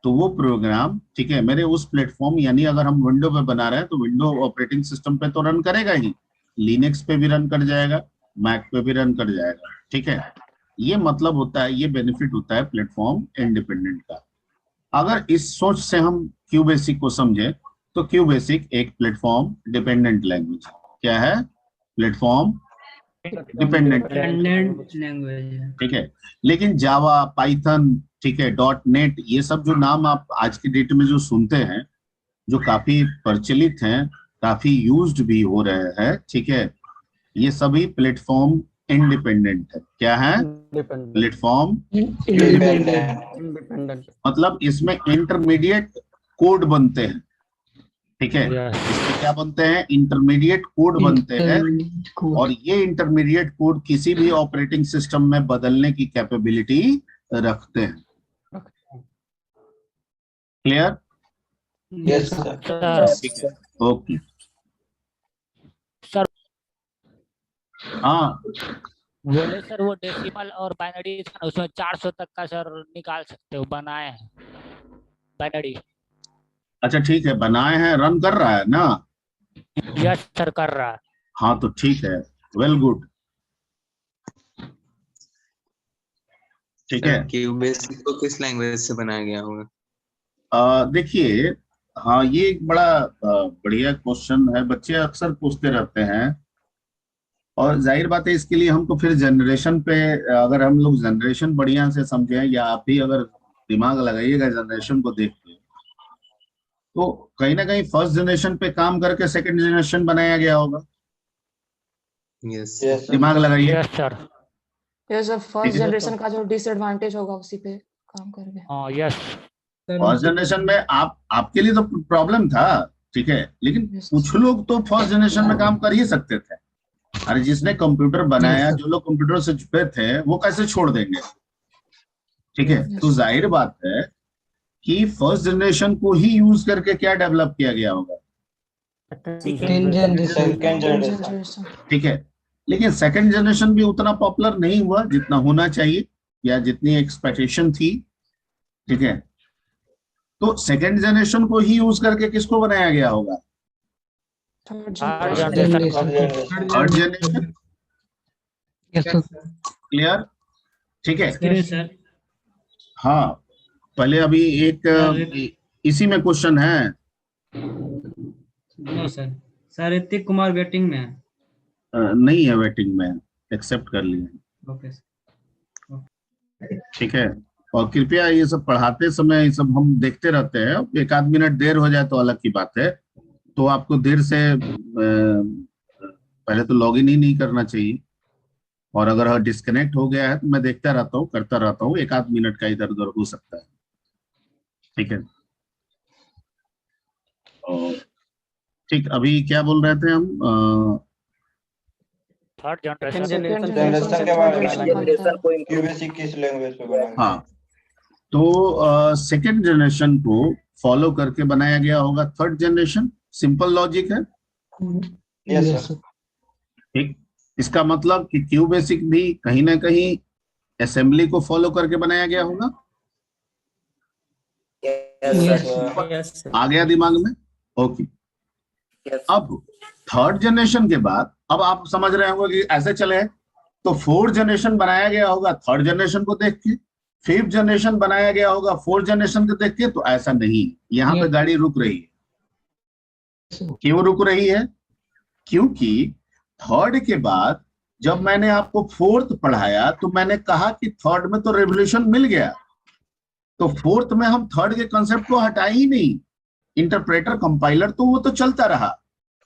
तो वो प्रोग्राम, ठीक है, मेरे उस प्लेटफॉर्म, यानी अगर हम विंडो पे बना रहे हैं तो विंडो ऑपरेटिंग सिस्टम पे तो रन करेगा ही, लिनक्स पे भी रन कर जाएगा, मैक पे भी रन कर जाएगा। ठीक है, ये मतलब होता है, ये बेनिफिट होता है प्लेटफॉर्म इंडिपेंडेंट का। अगर इस सोच से हम क्यू बेसिक को समझे तो क्यू बेसिक एक प्लेटफॉर्म डिपेंडेंट लैंग्वेज क्या है, प्लेटफॉर्म डिपेंडेंट लैंग्वेज है। ठीक है, लेकिन जावा, पाइथन, ठीक है, .NET, ये सब जो नाम आप आज की डेट में जो सुनते हैं, जो काफी प्रचलित हैं, काफी यूज्ड भी हो रहे हैं, ठीक है, ये सभी प्लेटफॉर्म इंडिपेंडेंट है। क्या है, प्लेटफॉर्म इंडिपेंडेंट। मतलब इसमें इंटरमीडिएट कोड बनते हैं। ठीक है, इसमें क्या बनते हैं, इंटरमीडिएट कोड बनते हैं, और ये इंटरमीडिएट कोड किसी भी ऑपरेटिंग सिस्टम में बदलने की कैपेबिलिटी रखते हैं। Clear? Yes sir. Okay, sir हाँ बोले सर वो डेसिमल और बाइनरी उसमें 400 तक का सर निकाल सकते हो, बनाए हैं बाइनरी। अच्छा ठीक है, बनाए हैं, रन कर रहा है ना? यस सर कर रहा है। हाँ तो ठीक है, वेल गुड। ठीक है, क्यू बेसिक को किस लैंग्वेज से बनाया गया होगा? देखिए, हाँ ये एक बड़ा बढ़िया क्वेश्चन है, बच्चे अक्सर पूछते रहते हैं, और जाहिर बात है इसके लिए हमको फिर जनरेशन पे, अगर हम लोग जनरेशन बढ़िया से समझें, या आप भी अगर दिमाग लगाइएगा जनरेशन को देख के, तो कहीं ना कहीं फर्स्ट जनरेशन पे काम करके सेकंड जनरेशन बनाया गया होगा। यस दिमाग लगाइए। Yes sir. ये सब फर्स्ट जनरेशन का जो डिसएडवांटेज होगा उसी पे काम करके। हाँ यस। फर्स्ट जनरेशन में आपके लिए तो प्रॉब्लम था, ठीक है, लेकिन कुछ लोग तो फर्स्ट जनरेशन में काम कर ही सकते थे। अरे जिसने कंप्यूटर बनाया, जो लोग कंप्यूटर से जुड़े थे, वो कैसे छोड़ देंगे? ठीक है, तो जाहिर बात है कि फर्स्ट जनरेशन को ही यूज करके क्या डेवलप किया गया होगा, सेकंड जनरेशन। ठीक है, लेकिन सेकंड जनरेशन भी उतना पॉपुलर नहीं हुआ जितना होना चाहिए या जितनी एक्सपेक्टेशन थी। ठीक है, तो सेकंड जनरेशन को ही यूज करके किसको बनाया गया होगा, थर्ड जनरेशन। क्लियर? ठीक है, सर। हाँ, पहले अभी एक इसी में क्वेश्चन है। No sir, sir Hrithik Kumar waiting में है। नहीं है वेटिंग में, एक्सेप्ट कर लिए। ओके ठीक है, और कृपया ये सब पढ़ाते समय ये सब हम देखते रहते हैं, एक आध मिनट देर हो जाए तो अलग की बात है। तो आपको देर से पहले तो लॉगिन ही नहीं करना चाहिए, और अगर डिस्कनेक्ट हो गया है तो मैं देखता रहता हूँ, करता रहता हूँ, एक आध मिनट का इधर उधर हो सकता है। ठीक है, और ठीक, अभी क्या बोल रहे थे हम? थर्ड सेकंड जनरेशन जनरेशन के बारे में जनरेशन को क्यूबेसिक किस लैंग्वेज पे बनाया? हाँ, तो सेकंड जनरेशन को फॉलो करके बनाया गया होगा थर्ड जनरेशन। सिंपल लॉजिक है। Yes sir. ठीक, इसका मतलब कि क्यूबेसिक भी कहीं ना कहीं असेंबली को फॉलो करके बनाया गया होगा। यस आ गया दिमाग में? ओके। अब थर्ड जनरेशन के बाद अब आप समझ रहे होंगे कि ऐसे चले तो फोर्थ जनरेशन बनाया गया होगा थर्ड जनरेशन को देख के, फिफ्थ जनरेशन बनाया गया होगा फोर्थ जनरेशन को देख के। तो ऐसा नहीं, यहाँ पे गाड़ी रुक रही है। क्यों रुक रही है? क्योंकि थर्ड के बाद जब मैंने आपको फोर्थ पढ़ाया तो मैंने कहा कि थर्ड में तो रेवोल्यूशन मिल गया, तो फोर्थ में हम थर्ड के कंसेप्ट को हटा ही नहीं। इंटरप्रेटर कंपाइलर तो वो तो चलता रहा,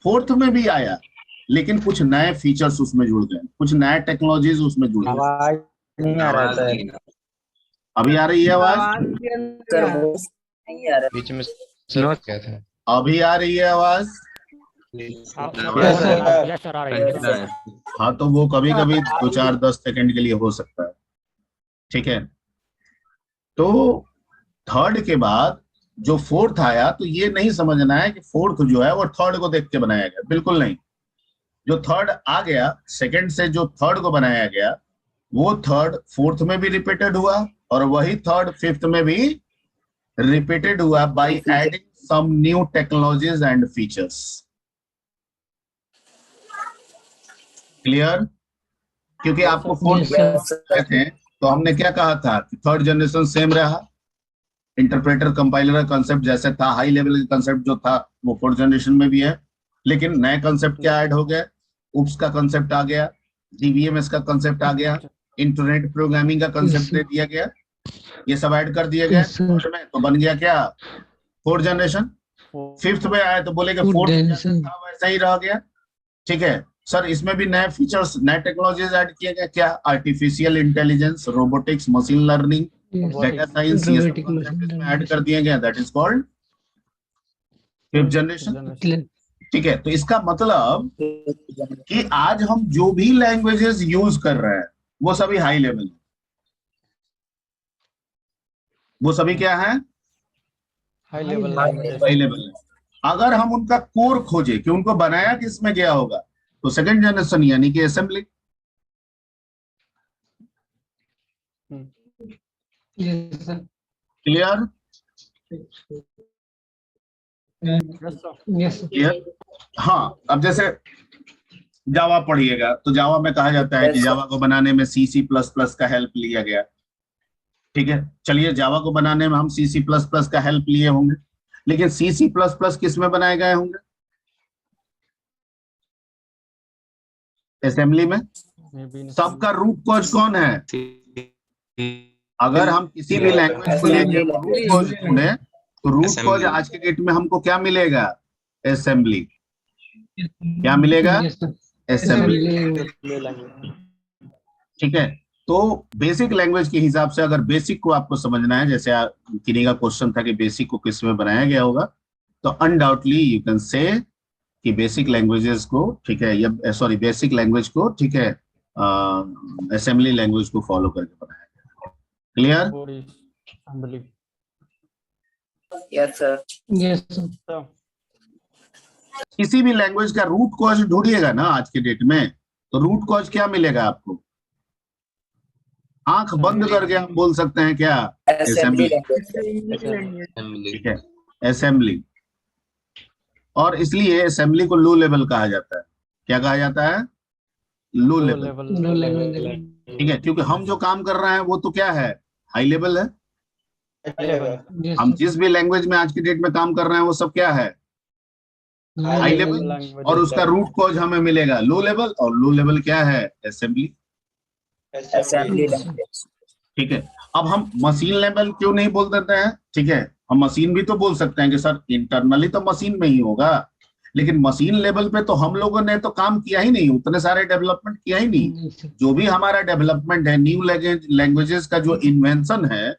फोर्थ में भी आया, लेकिन कुछ नए फीचर्स उसमें जुड़ गए, कुछ नए टेक्नोलॉजीज उसमें जुड़ गए। आवाज नहीं आ रहा था। अभी आ रही है आवाज? सर वो नहीं आ रहा। बीच में स्लो क्या था? अभी आ रही है आवाज? यस सर आ रही है। हाँ, तो वो कभी कभी 2-4-10 सेकंड के लिए हो सकता है। ठीक है, तो थर्ड के बाद जो फोर्थ आया, तो ये नहीं समझना है कि फोर्थ जो है वो थर्ड को देख के बनाया गया, बिल्कुल नहीं। जो थर्ड आ गया सेकंड से, जो थर्ड को बनाया गया, वो थर्ड फोर्थ में भी रिपीटेड हुआ, और वही थर्ड फिफ्थ में भी रिपीटेड हुआ by adding some new technologies and features. Clear? क्योंकि आपको फोर्थ थे तो हमने क्या कहा था कि थर्ड जनरेशन सेम रहा, इंटरप्रेटर कंपाइलर का कंसेप्ट जैसे था, हाई लेवल का कंसेप्ट जो था वो फोर्थ जनरेशन में भी है, लेकिन नए कंसेप्ट क्या ऐड हो गए? उप्स का कंसेप्ट आ गया, डीबीएमएस का कंसेप्ट आ गया, इंटरनेट प्रोग्रामिंग का कंसेप्ट दे दिया गया, ये सब ऐड कर दिए गए थर्ड में, तो बन गया क्या? Fourth generation. फिफ्थ में आए तो बोले कि फोर्थ जनरेशन था वैसा ही रह गया। ठीक है सर, इसमें भी नए फीचर्स, नए टेक्नोलॉजीज ऐड किए गए, क्या? Artificial intelligence, robotics, machine learning, data science, ये सब कंसेप्ट इसमें ऐड कर दिए गए। That is called fifth generation. ठीक है, तो इसका मतलब कि आज हम जो भी लैंग्वेजेस यूज कर रहे हैं वो सभी हाई लेवल है। वो सभी क्या है? हाई लेवल हाई लेवल है। अगर हम उनका कोर खोजे कि उनको बनाया किसमें गया होगा, तो सेकंड जनरेशन यानी कि असेंबली। क्लियर? क्लियर? हाँ, अब जैसे जावा पढ़िएगा तो जावा में कहा जाता है कि जावा को बनाने में C++ का हेल्प लिया गया। ठीक है, चलिए जावा को बनाने में हम C++ का हेल्प लिए होंगे, लेकिन C++ किस में बनाए गए होंगे? असेंबली में। सबका रूट कॉज कौन है? अगर हम किसी भी लैंग्वेज को लेकर रूट कॉज ढूंढे तो रूट कॉज आज के डेट में हमको क्या मिलेगा? असेंबली। क्या मिलेगा? असेंबली। ठीक है, तो बेसिक लैंग्वेज के हिसाब से अगर बेसिक को आपको समझना है, जैसे किन्हीं का क्वेश्चन था कि बेसिक को किस में बनाया गया होगा, तो अनडाउटली यू कैन से कि बेसिक लैंग्वेजेस को, ठीक है, या सॉरी बेसिक लैंग्वेज को, ठीक है, असेंबली लैंग्वेज को फॉलो करके बनाया गया। Clear? Yes sir. Yes sir. किसी भी लैंग्वेज का रूट कॉज ढूंढिएगा ना आज के डेट में, तो रूट कॉज क्या मिलेगा आपको? आंख बंद करके हम बोल सकते हैं क्या? असेंबली। ठीक है, असेंबली। और इसलिए असेंबली को लो लेवल कहा जाता है। क्या कहा जाता है? Low level. ठीक है, क्योंकि हम जो काम कर रहे हैं वो तो क्या है? हाई लेवल है। हम जिस भी लैंग्वेज में आज की डेट में काम कर रहे हैं वो सब क्या है? हाई लेवल, और उसका रूट कॉज हमें मिलेगा लो लेवल, और लो लेवल क्या है? असेंबली। Assembly language. ठीक है, अब हम मशीन लेवल क्यों नहीं बोल देते हैं? ठीक है, हम मशीन भी तो बोल सकते हैं कि सर इंटरनली तो मशीन में ही होगा, लेकिन मशीन लेवल पे तो हम लोगों ने तो काम किया ही नहीं, उतने सारे डेवलपमेंट किया ही नहीं। जो भी हमारा डेवलपमेंट है, न्यू लैंग्वेजेस का जो इन्वेंशन है,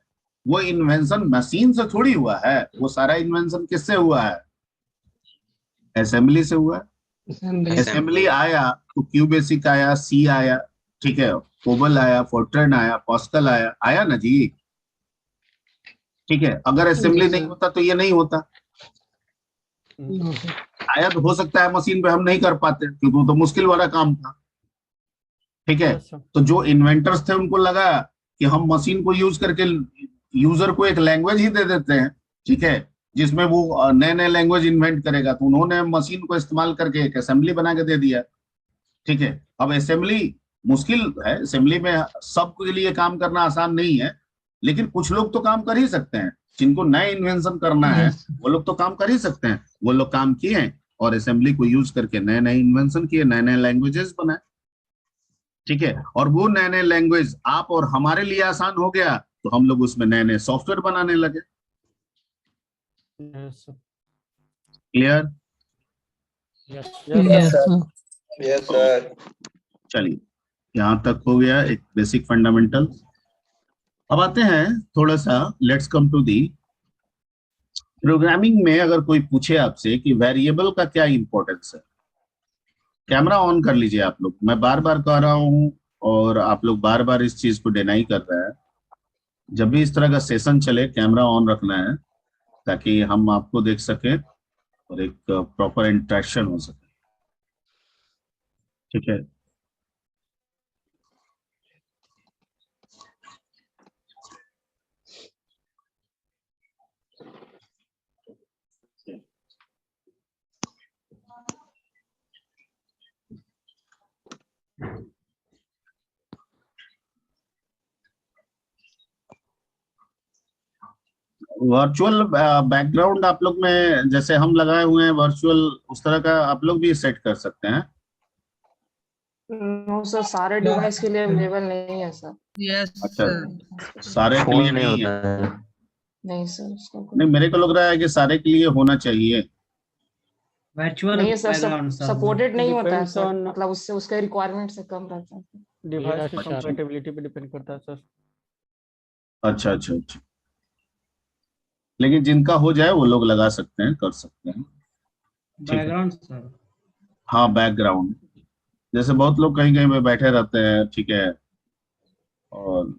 वो इन्वेंशन मशीन से थोड़ी हुआ है। वो सारा इन्वेंशन किससे हुआ है? असेंबली से हुआ है। असेंबली आया तो क्यू बेसिक आया, सी आया, ठीक है, कोबल आया, फोर्ट्रन आया, पास्कल आया, आया ना जी। ठीक है, अगर असेंबली नहीं होता तो ये नहीं होता। आया तो हो सकता है मशीन पे हम नहीं कर पाते, क्योंकि वो तो मुश्किल वाला काम था। ठीक है, तो जो इन्वेंटर्स थे उनको लगा कि हम मशीन को यूज करके यूजर को एक लैंग्वेज ही दे देते हैं, ठीक है, जिसमें वो नए नए लैंग्वेज इन्वेंट करेगा। तो उन्होंने मशीन को इस्तेमाल करके एक असेंबली बना के दे दिया। ठीक है, अब असेंबली मुश्किल है, असेंबली में सबके लिए काम करना आसान नहीं है, लेकिन कुछ लोग तो काम कर ही सकते हैं। जिनको नए इन्वेंशन करना है वो लोग तो काम कर ही सकते हैं। वो लोग काम किए और असेंबली को यूज करके नए नए इन्वेंशन किए, नए नए लैंग्वेजेस बनाए। ठीक है, और वो नए नए लैंग्वेज आप और हमारे लिए आसान हो गया, तो हम लोग उसमें नए नए सॉफ्टवेयर बनाने लगे। क्लियर? Yes sir. चलिए, यहां तक हो गया एक बेसिक फंडामेंटल। अब आते हैं थोड़ा सा, let's come to the programming में। अगर कोई पूछे आपसे कि वेरिएबल का क्या इंपॉर्टेंस है, कैमरा ऑन कर लीजिए आप लोग। मैं बार बार कह रहा हूं और आप लोग बार बार इस चीज को डिनाई कर रहे हैं। जब भी इस तरह का सेशन चले, कैमरा ऑन रखना है, ताकि हम आपको देख सके और एक प्रॉपर इंटरेक्शन हो सके। ठीक है, वर्चुअल बैकग्राउंड आप लोग में जैसे हम लगाए हुए हैं वर्चुअल, उस तरह का आप लोग भी सेट कर सकते हैं। नो सर, सारे डिवाइस के लिए अवेलेबल नहीं है सर। अच्छा, सारे के लिए नहीं है? नहीं सर, उसका कोई नहीं, मेरे को लग रहा है कि सारे के लिए होना चाहिए। वर्चुअल नहीं है सर, बैकग्राउंड सपोर्टेड नहीं होता है Depends सर, on- मतलब उससे उसका रिक्वायरमेंट से कम रहता है। डिवाइस की Yes, sir. कंपैटिबिलिटी पे डिपेंड करता है सर। अच्छा अच्छा अच्छा, लेकिन जिनका हो जाए वो लोग लगा सकते हैं, कर सकते हैं। ठीक है, बैकग्राउंड सर। हाँ, बैकग्राउंड। जैसे बहुत लोग कहीं कहीं पे बैठे रहते हैं, ठीक है, और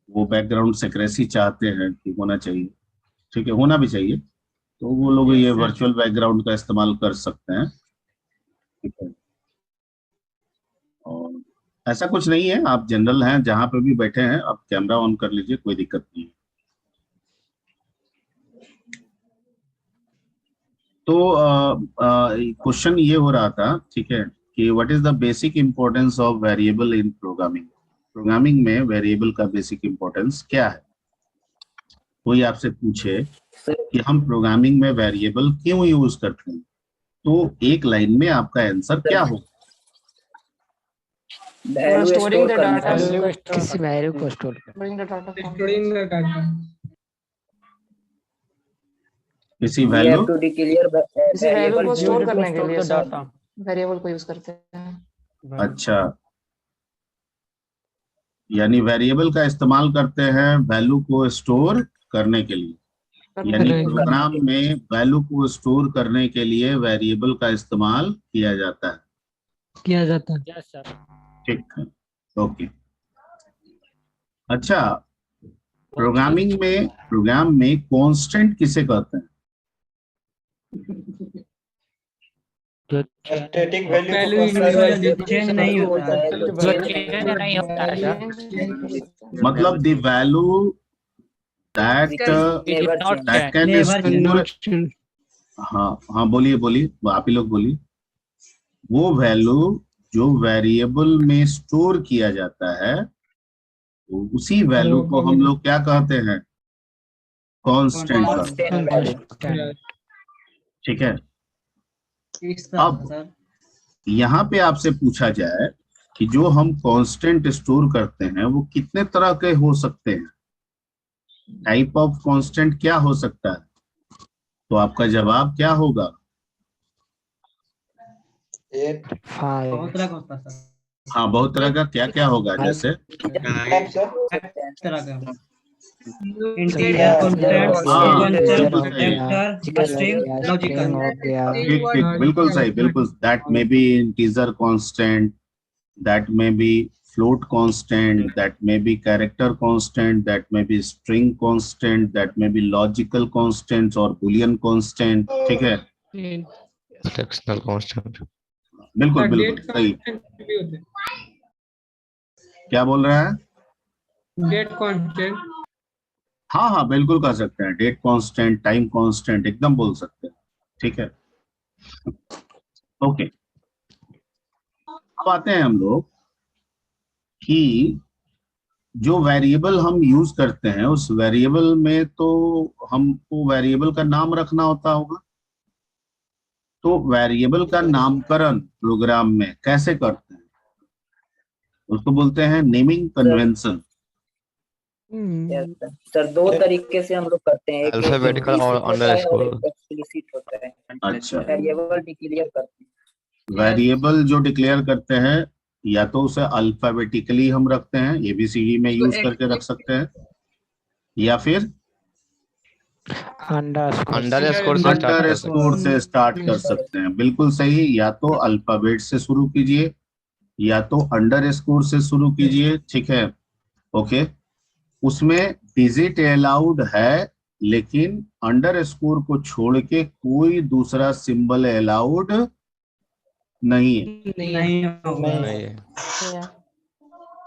वो बैकग्राउंड सेक्रेसी चाहते हैं कि होना चाहिए। ठीक है, होना भी चाहिए, तो वो लोग ये वर्चुअल बैकग्राउंड का इस्तेमाल कर सकते हैं। ठीक है, और ऐसा कुछ नहीं है, आप जनरल हैं, जहां पे भी बैठे हैं आप कैमरा ऑन कर लीजिए, कोई दिक्कत नहीं है। तो क्वेश्चन ये हो रहा था, ठीक है, कि what is the basic importance of variable in programming. Programming में वेरिएबल का बेसिक इंपॉर्टेंस क्या है? कोई आपसे पूछे कि हम प्रोग्रामिंग में वेरिएबल क्यों यूज करते हैं, तो एक लाइन में आपका आंसर क्या होगा? वैल्यू स्टोरिंग स्टोर द करने डाटा, के लिए। किसी वैल्यू को स्टोर कर स्टोरिंग द डाटा, किसी We value have to declare किसी वैल्यू variable को to store Use it to करने के store लिए the सर data. वेरिएबल को यूज करते हैं। अच्छा, यानी वेरिएबल का इस्तेमाल करते हैं वैल्यू को स्टोर करने के लिए। यानी प्रोग्राम में वैल्यू को स्टोर करने के लिए वेरिएबल का इस्तेमाल किया जाता है। Yes sir. ठीक है, ओके। अच्छा, प्रोग्राम में कांस्टेंट किसे कहते हैं? स्टैटिक वैल्यू को चेंज नहीं होता है। जो चेंज नहीं होता है सर। मतलब the value that never not change. That can Never store. हाँ हाँ, बोलिए बोलिए, आप ही लोग बोलिए। वो वैल्यू जो वेरिएबल में स्टोर किया जाता है, तो उसी वैल्यू को हम लोग क्या कहते हैं? कांस्टेंट कहते हैं। Constant value. ठीक है, इस तरह अब सर यहाँ पे आपसे पूछा जाए कि जो हम कांस्टेंट स्टोर करते हैं वो कितने तरह के हो सकते हैं, टाइप ऑफ कांस्टेंट क्या हो सकता है, तो आपका जवाब क्या होगा? बहुत तरह का होता है सर। हाँ, बहुत तरह का क्या क्या होगा, जैसे इस तरह का इंटीजर इंटीजर हाँ, कांस्टेंट बिल्कुल सही, वेक्टर स्ट्रिंग लॉजिकल। ठीक ठीक, बिल्कुल सही, बिल्कुल। That may be integer constant, that may be float constant, that may be character constant, that may be string constant, that may be logical constants और boolean constant, ठीक है? Fractional constant. बिल्कुल बिल्कुल सही। क्या बोल रहा है? Date constant. हाँ हाँ, बिल्कुल कर सकते हैं, डेट कांस्टेंट, टाइम कांस्टेंट, एकदम बोल सकते हैं, ठीक है? ओके, अब आते हैं हम लोग कि जो वेरिएबल हम यूज करते हैं उस वेरिएबल में तो हमको वेरिएबल का नाम रखना होता होगा, तो वेरिएबल का नामकरण प्रोग्राम में कैसे करते हैं? उसको बोलते हैं नेमिंग कन्वेंशन। सर दो तरीके से हम लोग करते हैं, एक अल्फाबेटिकल और अंडरस्कोर। एक्सप्लिसिट होता है। अच्छा, वेरिएबल डिक्लेयर करते हैं। वेरिएबल जो डिक्लेयर करते हैं या तो उसे अल्फाबेटिकली हम रखते हैं, एबीसीडी में यूज करके रख सकते हैं, या फिर अंडरस्कोर से स्टार्ट कर सकते हैं। बिल्कुल सही, या तो अल्फाबेट से शुरू कीजिए या तो अंडरस्कोर से शुरू कीजिए, ठीक है? ओके, उसमें डिजिट अलाउड है लेकिन अंडरस्कोर को छोड़ के कोई दूसरा सिंबल अलाउड नहीं है,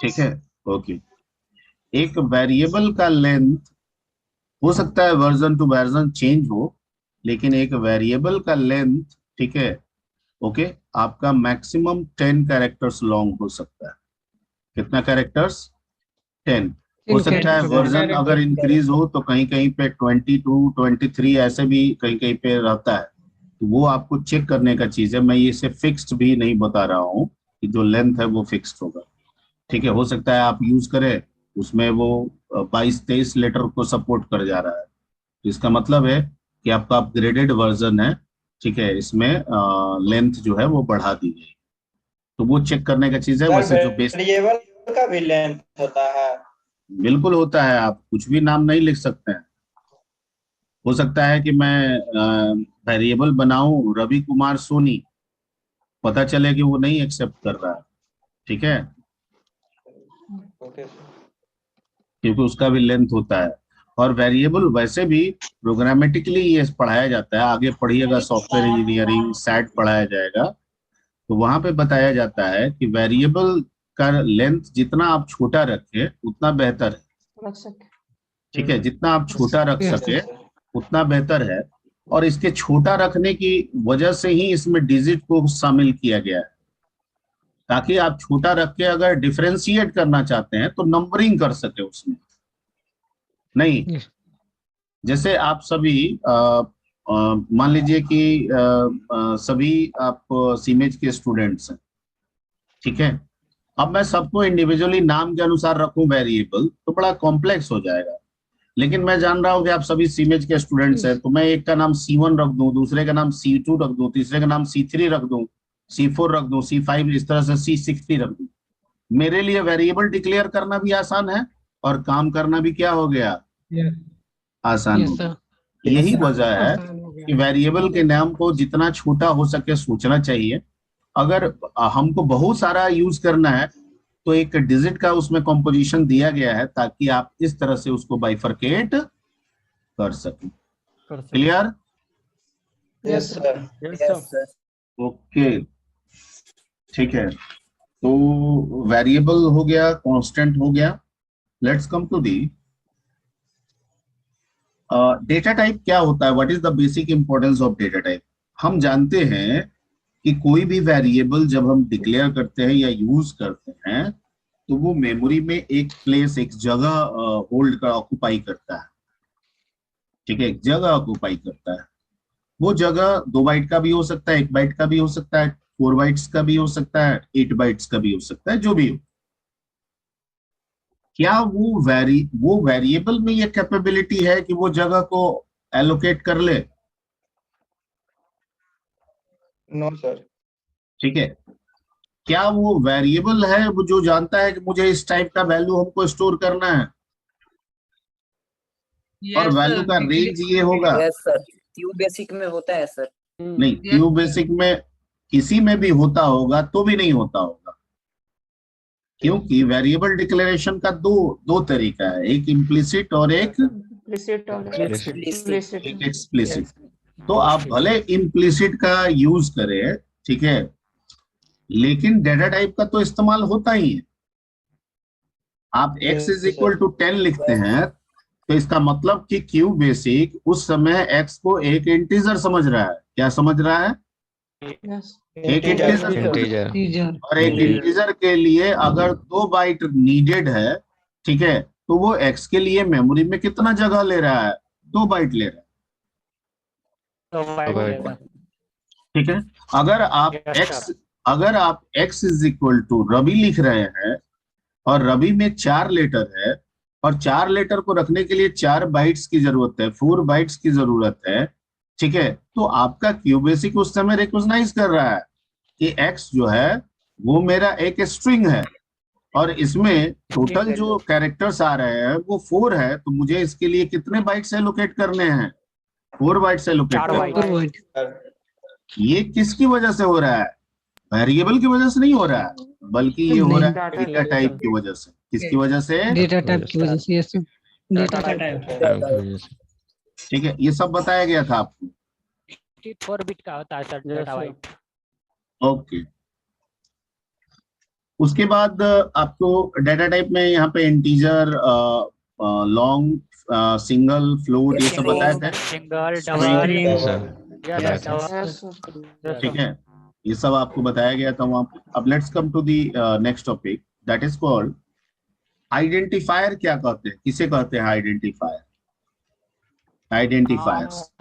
ठीक है? ओके, एक वेरिएबल का लेंथ हो सकता है वर्जन टू वर्जन चेंज हो, लेकिन एक वेरिएबल का लेंथ, ठीक है, ओके, आपका मैक्सिमम 10 कैरेक्टर्स लॉन्ग हो सकता है। कितना कैरेक्टर्स? 10। हो सकता है वर्जन अगर इंक्रीज हो तो कहीं कहीं पे 22, 23 ऐसे भी कहीं कहीं पे रहता है, तो वो आपको चेक करने का चीज है। मैं इसे फिक्स्ड भी नहीं बता रहा हूँ कि जो लेंथ है वो फिक्स्ड होगा, ठीक है? हो सकता है आप यूज करें उसमें वो 22-23 लेटर को सपोर्ट कर जा रहा है, तो इसका मतलब है कि आपका अपग्रेडेड वर्जन है, ठीक है? इसमें लेंथ जो है वो बढ़ा दी गई, तो वो चेक करने का चीज है। वैसे जो बेस वेरिएबल का भी लेंथ होता है। बिल्कुल होता है, आप कुछ भी नाम नहीं लिख सकते हैं। हो सकता है कि मैं वेरिएबल बनाऊं रवि कुमार सोनी, पता चले कि वो नहीं एक्सेप्ट कर रहा है, ठीक है? क्योंकि उसका भी लेंथ होता है। और वेरिएबल वैसे भी प्रोग्रामेटिकली ये पढ़ाया जाता है, आगे पढ़िएगा सॉफ्टवेयर इंजीनियरिंग सैट पढ़ाया जाएगा, तो वहां पे बताया जाता है कि वेरिएबल का लेंथ जितना आप छोटा रखें उतना बेहतर है, ठीक है? जितना आप छोटा रख सके उतना बेहतर है। और इसके छोटा रखने की वजह से ही इसमें डिजिट को शामिल किया गया है, ताकि आप छोटा रख के अगर डिफरेंशिएट करना चाहते हैं तो नंबरिंग कर सके उसमें। नहीं, जैसे आप सभी मान लीजिए कि सभी आप सीमेज के स्टूडेंट्स हैं, ठीक है? अब मैं सबको इंडिविजुअली नाम के अनुसार रखूं वेरिएबल तो बड़ा कॉम्प्लेक्स हो जाएगा, लेकिन मैं जान रहा हूं कि आप सभी सीमेज के स्टूडेंट्स हैं, तो मैं एक का नाम C1 रख दूं, दूसरे का नाम C2 रख दूं, तीसरे का नाम C3 रख दूं, C4 रख दूं, C5, इस तरह से C60 रख दूं। मेरे लिए वेरिएबल डिक्लेयर करना भी आसान है और काम करना भी क्या हो गया? आसान हो गया। यही वजह है कि वेरिएबल के नाम को जितना छोटा हो सके सोचना चाहिए। अगर हमको बहुत सारा यूज करना है तो एक डिजिट का उसमें कंपोजिशन दिया गया है ताकि आप इस तरह से उसको बाइफरकेट कर सकें। क्लियर? Yes sir. ओके, ठीक है, तो वेरिएबल हो गया, कांस्टेंट हो गया। Let's come to the data type. क्या होता है? What is the basic importance of data type? हम जानते हैं कि कोई भी वेरिएबल जब हम डिक्लेयर करते हैं या यूज करते हैं तो वो मेमोरी में एक प्लेस, एक जगह होल्ड कर ऑक्युपाई करता है, ठीक है? एक जगह ऑक्युपाई करता है। वो जगह 2 बाइट का भी हो सकता है, 1 बाइट का भी हो सकता है, 4 बाइट्स का भी हो सकता है, 8 बाइट्स का भी हो सकता है, जो भी हो। क्या वो वेरिएबल में ये कैपेबिलिटी है कि वो जगह को एलोकेट कर ले? No sir. ठीक है। क्या वो वेरिएबल है वो जो जानता है कि मुझे इस टाइप का वैल्यू हमको स्टोर करना है और वैल्यू का रेंज ये होगा? यस सर, क्यू बेसिक में होता है सर। नहीं, क्यू बेसिक में किसी में भी होता होगा तो भी नहीं होता होगा, क्योंकि वेरिएबल डिक्लेरेशन का दो तरीका है, एक इम्प्लिसिट और एक एक्सप्लिसिट। तो आप भले इम्प्लिसिट का यूज करें, ठीक है, लेकिन डेटा टाइप का तो इस्तेमाल होता ही है। आप x इज इक्वल टू 10 लिखते हैं तो इसका मतलब कि क्यू बेसिक उस समय x को एक इंटीजर समझ रहा है। क्या समझ रहा है? एक इंटीजर। और एक इंटीजर के लिए अगर 2 बाइट नीडेड है, ठीक है, तो वो x के लिए मेमोरी में कितना जगह ले रहा है? 2 बाइट ले रहा है। ठीक है। अगर आप x is equal to Ravi लिख रहे हैं और रवि में 4 लेटर है और 4 लेटर को रखने के लिए 4 बाइट्स की जरूरत है, 4 बाइट्स की जरूरत है, ठीक है, तो आपका क्यू बेसिक उस समय रिकॉग्नाइज कर रहा है कि x जो है वो मेरा एक स्ट्रिंग है और इसमें टोटल जो कैरेक्टर्स आ रहे हैं वो 4 है, तो मुझे इसके लिए कितने बाइट्स एलोकेट करने हैं? 4 बाइट्स एलोकेट करने हैं। ये किसकी वजह से हो रहा है? वेरिएबल की वजह से नहीं हो रहा है, बल्कि ये हो रहा है डेटा टाइप की वजह से। किसकी वजह से? डेटा टाइप की वजह से। Yes data type. ठीक है, ये सब बताया गया था आपको। 4 बिट का होता है सर डेटा बाइट। ओके। उसके बाद आपको डेटा टाइप में यहाँ पे इंटीजर, लॉन्ग, सिंगल, फ्लोट, ये सब बताए थे। सिंगल, ठीक है, ये सब आपको बताया गया था वहां पे। अब let's come to the next topic, that is called identifier. क्या कहते हैं, किसे कहते हैं आइडेंटिफायर? आइडेंटिफायर्स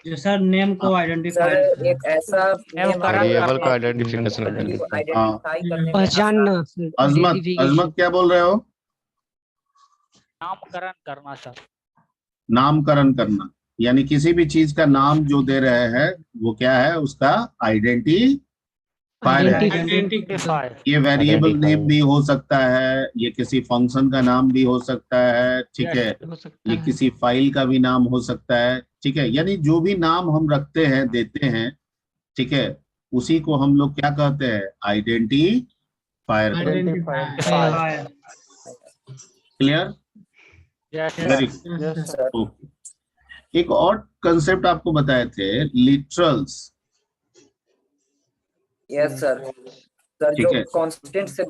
जो सर नेम को आइडेंटिफाई, एक ऐसा वेरिएबल का आइडेंटिफिकेशन पहचानना। अजमत क्या बोल रहे हो? नामकरण करना सर। नामकरण करना, यानी किसी भी चीज का नाम जो दे रहे हैं वो क्या है? उसका आइडेंटिफायर है। ये वेरिएबल नेम भी हो सकता है, ये किसी फंक्शन का नाम भी हो सकता है, ठीक है, ये किसी फाइल का भी नाम हो सकता है, ठीक है, यानी जो भी नाम हम रखते हैं, देते हैं, ठीक है, उसी को हम लोग क्या कहते हैं? आइडेंटिफायर। क्लियर? Very good. एक और कंसेप्ट आपको बताए थे, लिटरल्स। Yes sir. सर जो कांस्टेंट से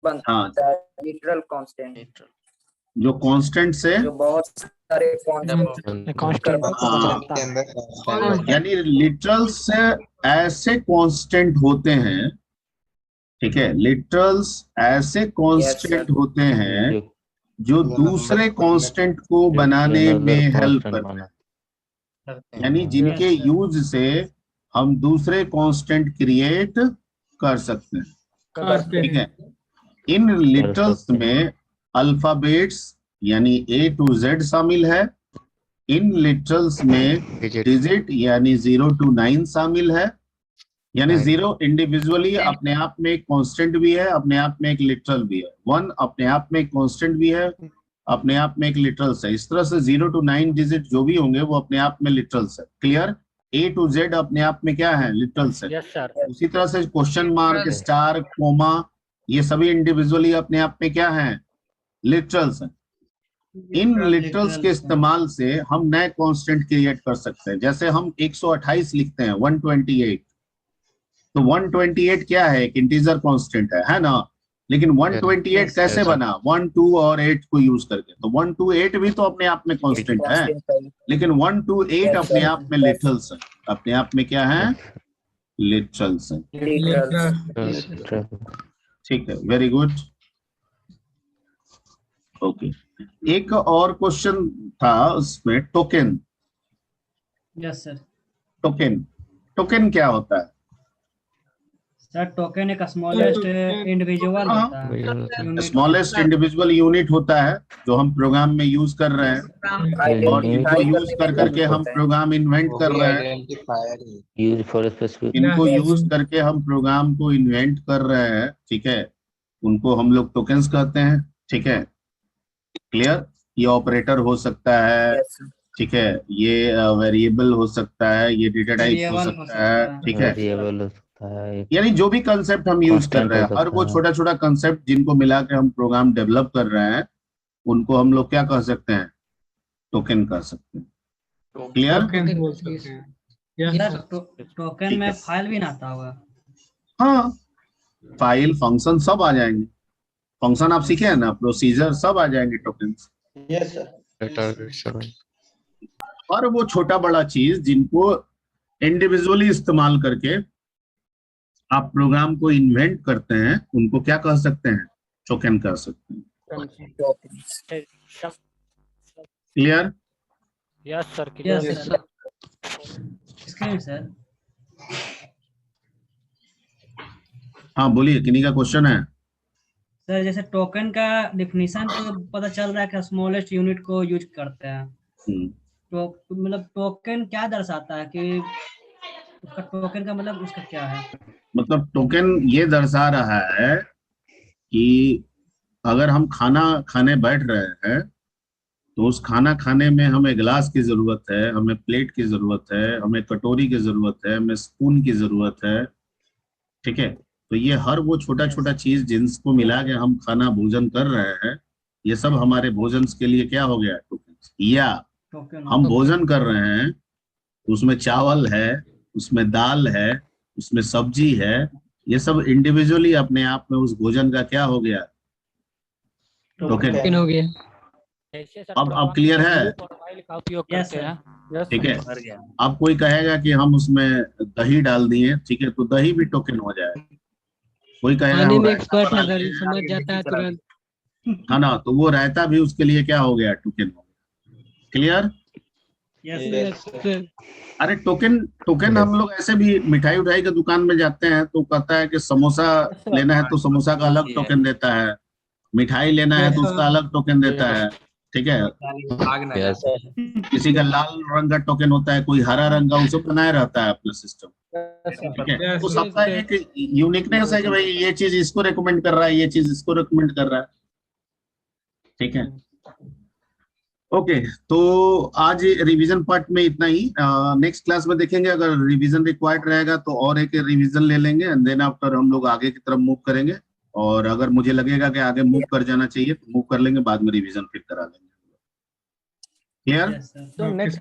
बनता है, लिटरल कांस्टेंट, जो कांस्टेंट से, जो बहुत सारे यानी लिटरल्स से ऐसे कांस्टेंट होते हैं, ठीक है, लिटरल्स ऐसे कांस्टेंट होते हैं जो दूसरे कांस्टेंट को बनाने में हेल्प करते हैं, यानी जिनके यूज से हम दूसरे कांस्टेंट क्रिएट कर सकते हैं। ठीक है, इन लिटरल्स में अल्फाबेट्स यानी A to Z शामिल है, इन लिटरल्स में डिजिट यानी 0 to 9 शामिल है, यानी 0 इंडिविजुअली अपने आप में एक कांस्टेंट भी है, अपने आप में एक लिटरल भी है, 1 अपने आप में एक कांस्टेंट भी है, अपने आप में एक लिटरल्स है। इस तरह से 0 to 9 डिजिट जो भी होंगे वो अपने आप में लिटरल्स है। क्लियर? A to Z अपने आप में क्या है? लिटरल्स है। Yes sir. उसी तरह से क्वेश्चन मार्क, स्टार, कोमा, ये सभी इंडिविजुअली अपने आप में क्या है? लिटरल्स है। इन लिटरल्स के इस्तेमाल से हम नए कांस्टेंट क्रिएट कर सकते हैं। जैसे हम 128 लिखते हैं, 128, तो 128 क्या है? एक इंटीजर कांस्टेंट है ना? लेकिन 128 कैसे बना? 1, 2 और 8 को यूज करके। तो 1 to 8 भी तो अपने आप में कांस्टेंट है, लेकिन 1 to 8 अपने आप में लिटरल्स है, अपने आप में क्या है? लिटरल्स है। ठीक है, वेरी गुड। ओके, एक और क्वेश्चन था उसमें, token. Yes sir. Token, token क्या होता है? सर टोकन एक स्मॉलेस्ट इंडिविजुअल होता है, स्मॉलेस्ट इंडिविजुअल यूनिट होता है जो हम प्रोग्राम में यूज कर रहे हैं, और इनको यूज कर करके हम प्रोग्राम इन्वेंट कर रहे हैं। इनको यूज करके हम प्रोग्राम को इन्वेंट कर रहे हैं, ठीक है, उनको हम लोग टोकन्स कहते हैं। ठीक है, क्लियर? ये ऑपरेटर हो सकता है, ठीक है, ये वेरिएबल हो सकता है, ये डेटा टाइप हो सकता है, ठीक है, यानी जो भी कंसेप्ट हम यूज कर रहे हैं, हर वो छोटा छोटा कंसेप्ट जिनको मिला के हम प्रोग्राम डेवलप कर रहे हैं, उनको हम लोग क्या कह सकते हैं? टोकन कह सकते हैं। क्लियर? टोकन में फाइल भी ना आता होगा? हाँ, फाइल, फंक्शन सब आ जाएंगे। फंक्शन आप सीखे हैं ना, प्रोसीजर सब आ जाएंगे टोकन। Yes sir. और वो छोटा बड़ा चीज जिनको इंडिविजुअली इस्तेमाल करके आप प्रोग्राम को इन्वेंट करते हैं, उनको क्या कह सकते हैं? टोकन कह सकते हैं। क्लियर? Yes sir. सर हाँ बोलिए, किन्हीं का क्वेश्चन है? सर जैसे टोकन का डिफिनीशन तो पता चल रहा है कि स्मॉलेस्ट यूनिट को यूज करते हैं, तो मतलब टोकन क्या दर्शाता है कि उसका टोकन का मतलब उसका क्या है? मतलब टोकन ये दर्शा रहा है कि अगर हम खाना खाने बैठ रहे हैं, तो उस खाना खाने में हमें गिलास की जरूरत है, हमें प्लेट की जरूरत है, हमें कटोरी की जरूरत है, हमें स्पून की जरूरत है। ठीक है, तो ये हर वो छोटा छोटा चीज जिनको मिला के हम खाना भोजन कर रहे हैं, ये सब हमारे भोजन के लिए क्या हो गया? टोकन। या हम भोजन कर रहे हैं, उसमें चावल है, उसमें दाल है, उसमें सब्जी है, ये सब इंडिविजुअली अपने आप में उस भोजन का क्या हो गया? टोकन हो गया। अब क्लियर है? का उपयोग करते हैं। ठीक है, अब कोई कहेगा कि हम उसमें दही डाल दिए, ठीक है, तो दही भी टोकन हो जाए। कोई कहेगा एक्सपर्ट है सर, समझ जाता है तुरंत। है ना, तो वो रायता भी उसके लिए क्या हो गया? टोकन हो गया। क्लियर? अरे टोकन हम लोग ऐसे भी मिठाई उठाई के दुकान में जाते हैं तो कहता है कि समोसा लेना है तो समोसा का अलग टोकन देता है, मिठाई लेना है तो उसका अलग टोकन देता है। ठीक है, किसी का लाल रंग का टोकन होता है, कोई हरा रंग का, उसे बनाए रहता है अपना सिस्टम। ठीक है, तो सबका एक यूनिकनेस है कि भाई ये चीज इसको रेकमेंड कर रहा है, ये चीज इसको रेकमेंड कर रहा है। ठीक है, ओके, तो आज रिवीजन पार्ट में इतना ही। नेक्स्ट क्लास में देखेंगे, अगर रिवीजन रिक्वायर्ड रहेगा तो और एक रिवीजन ले लेंगे, एंड देन आफ्टर हम लोग आगे की तरफ मूव करेंगे, और अगर मुझे लगेगा कि आगे मूव कर जाना चाहिए तो मूव कर लेंगे, बाद में रिवीजन फिर करा लेंगे। क्लियर? तो नेक्स्ट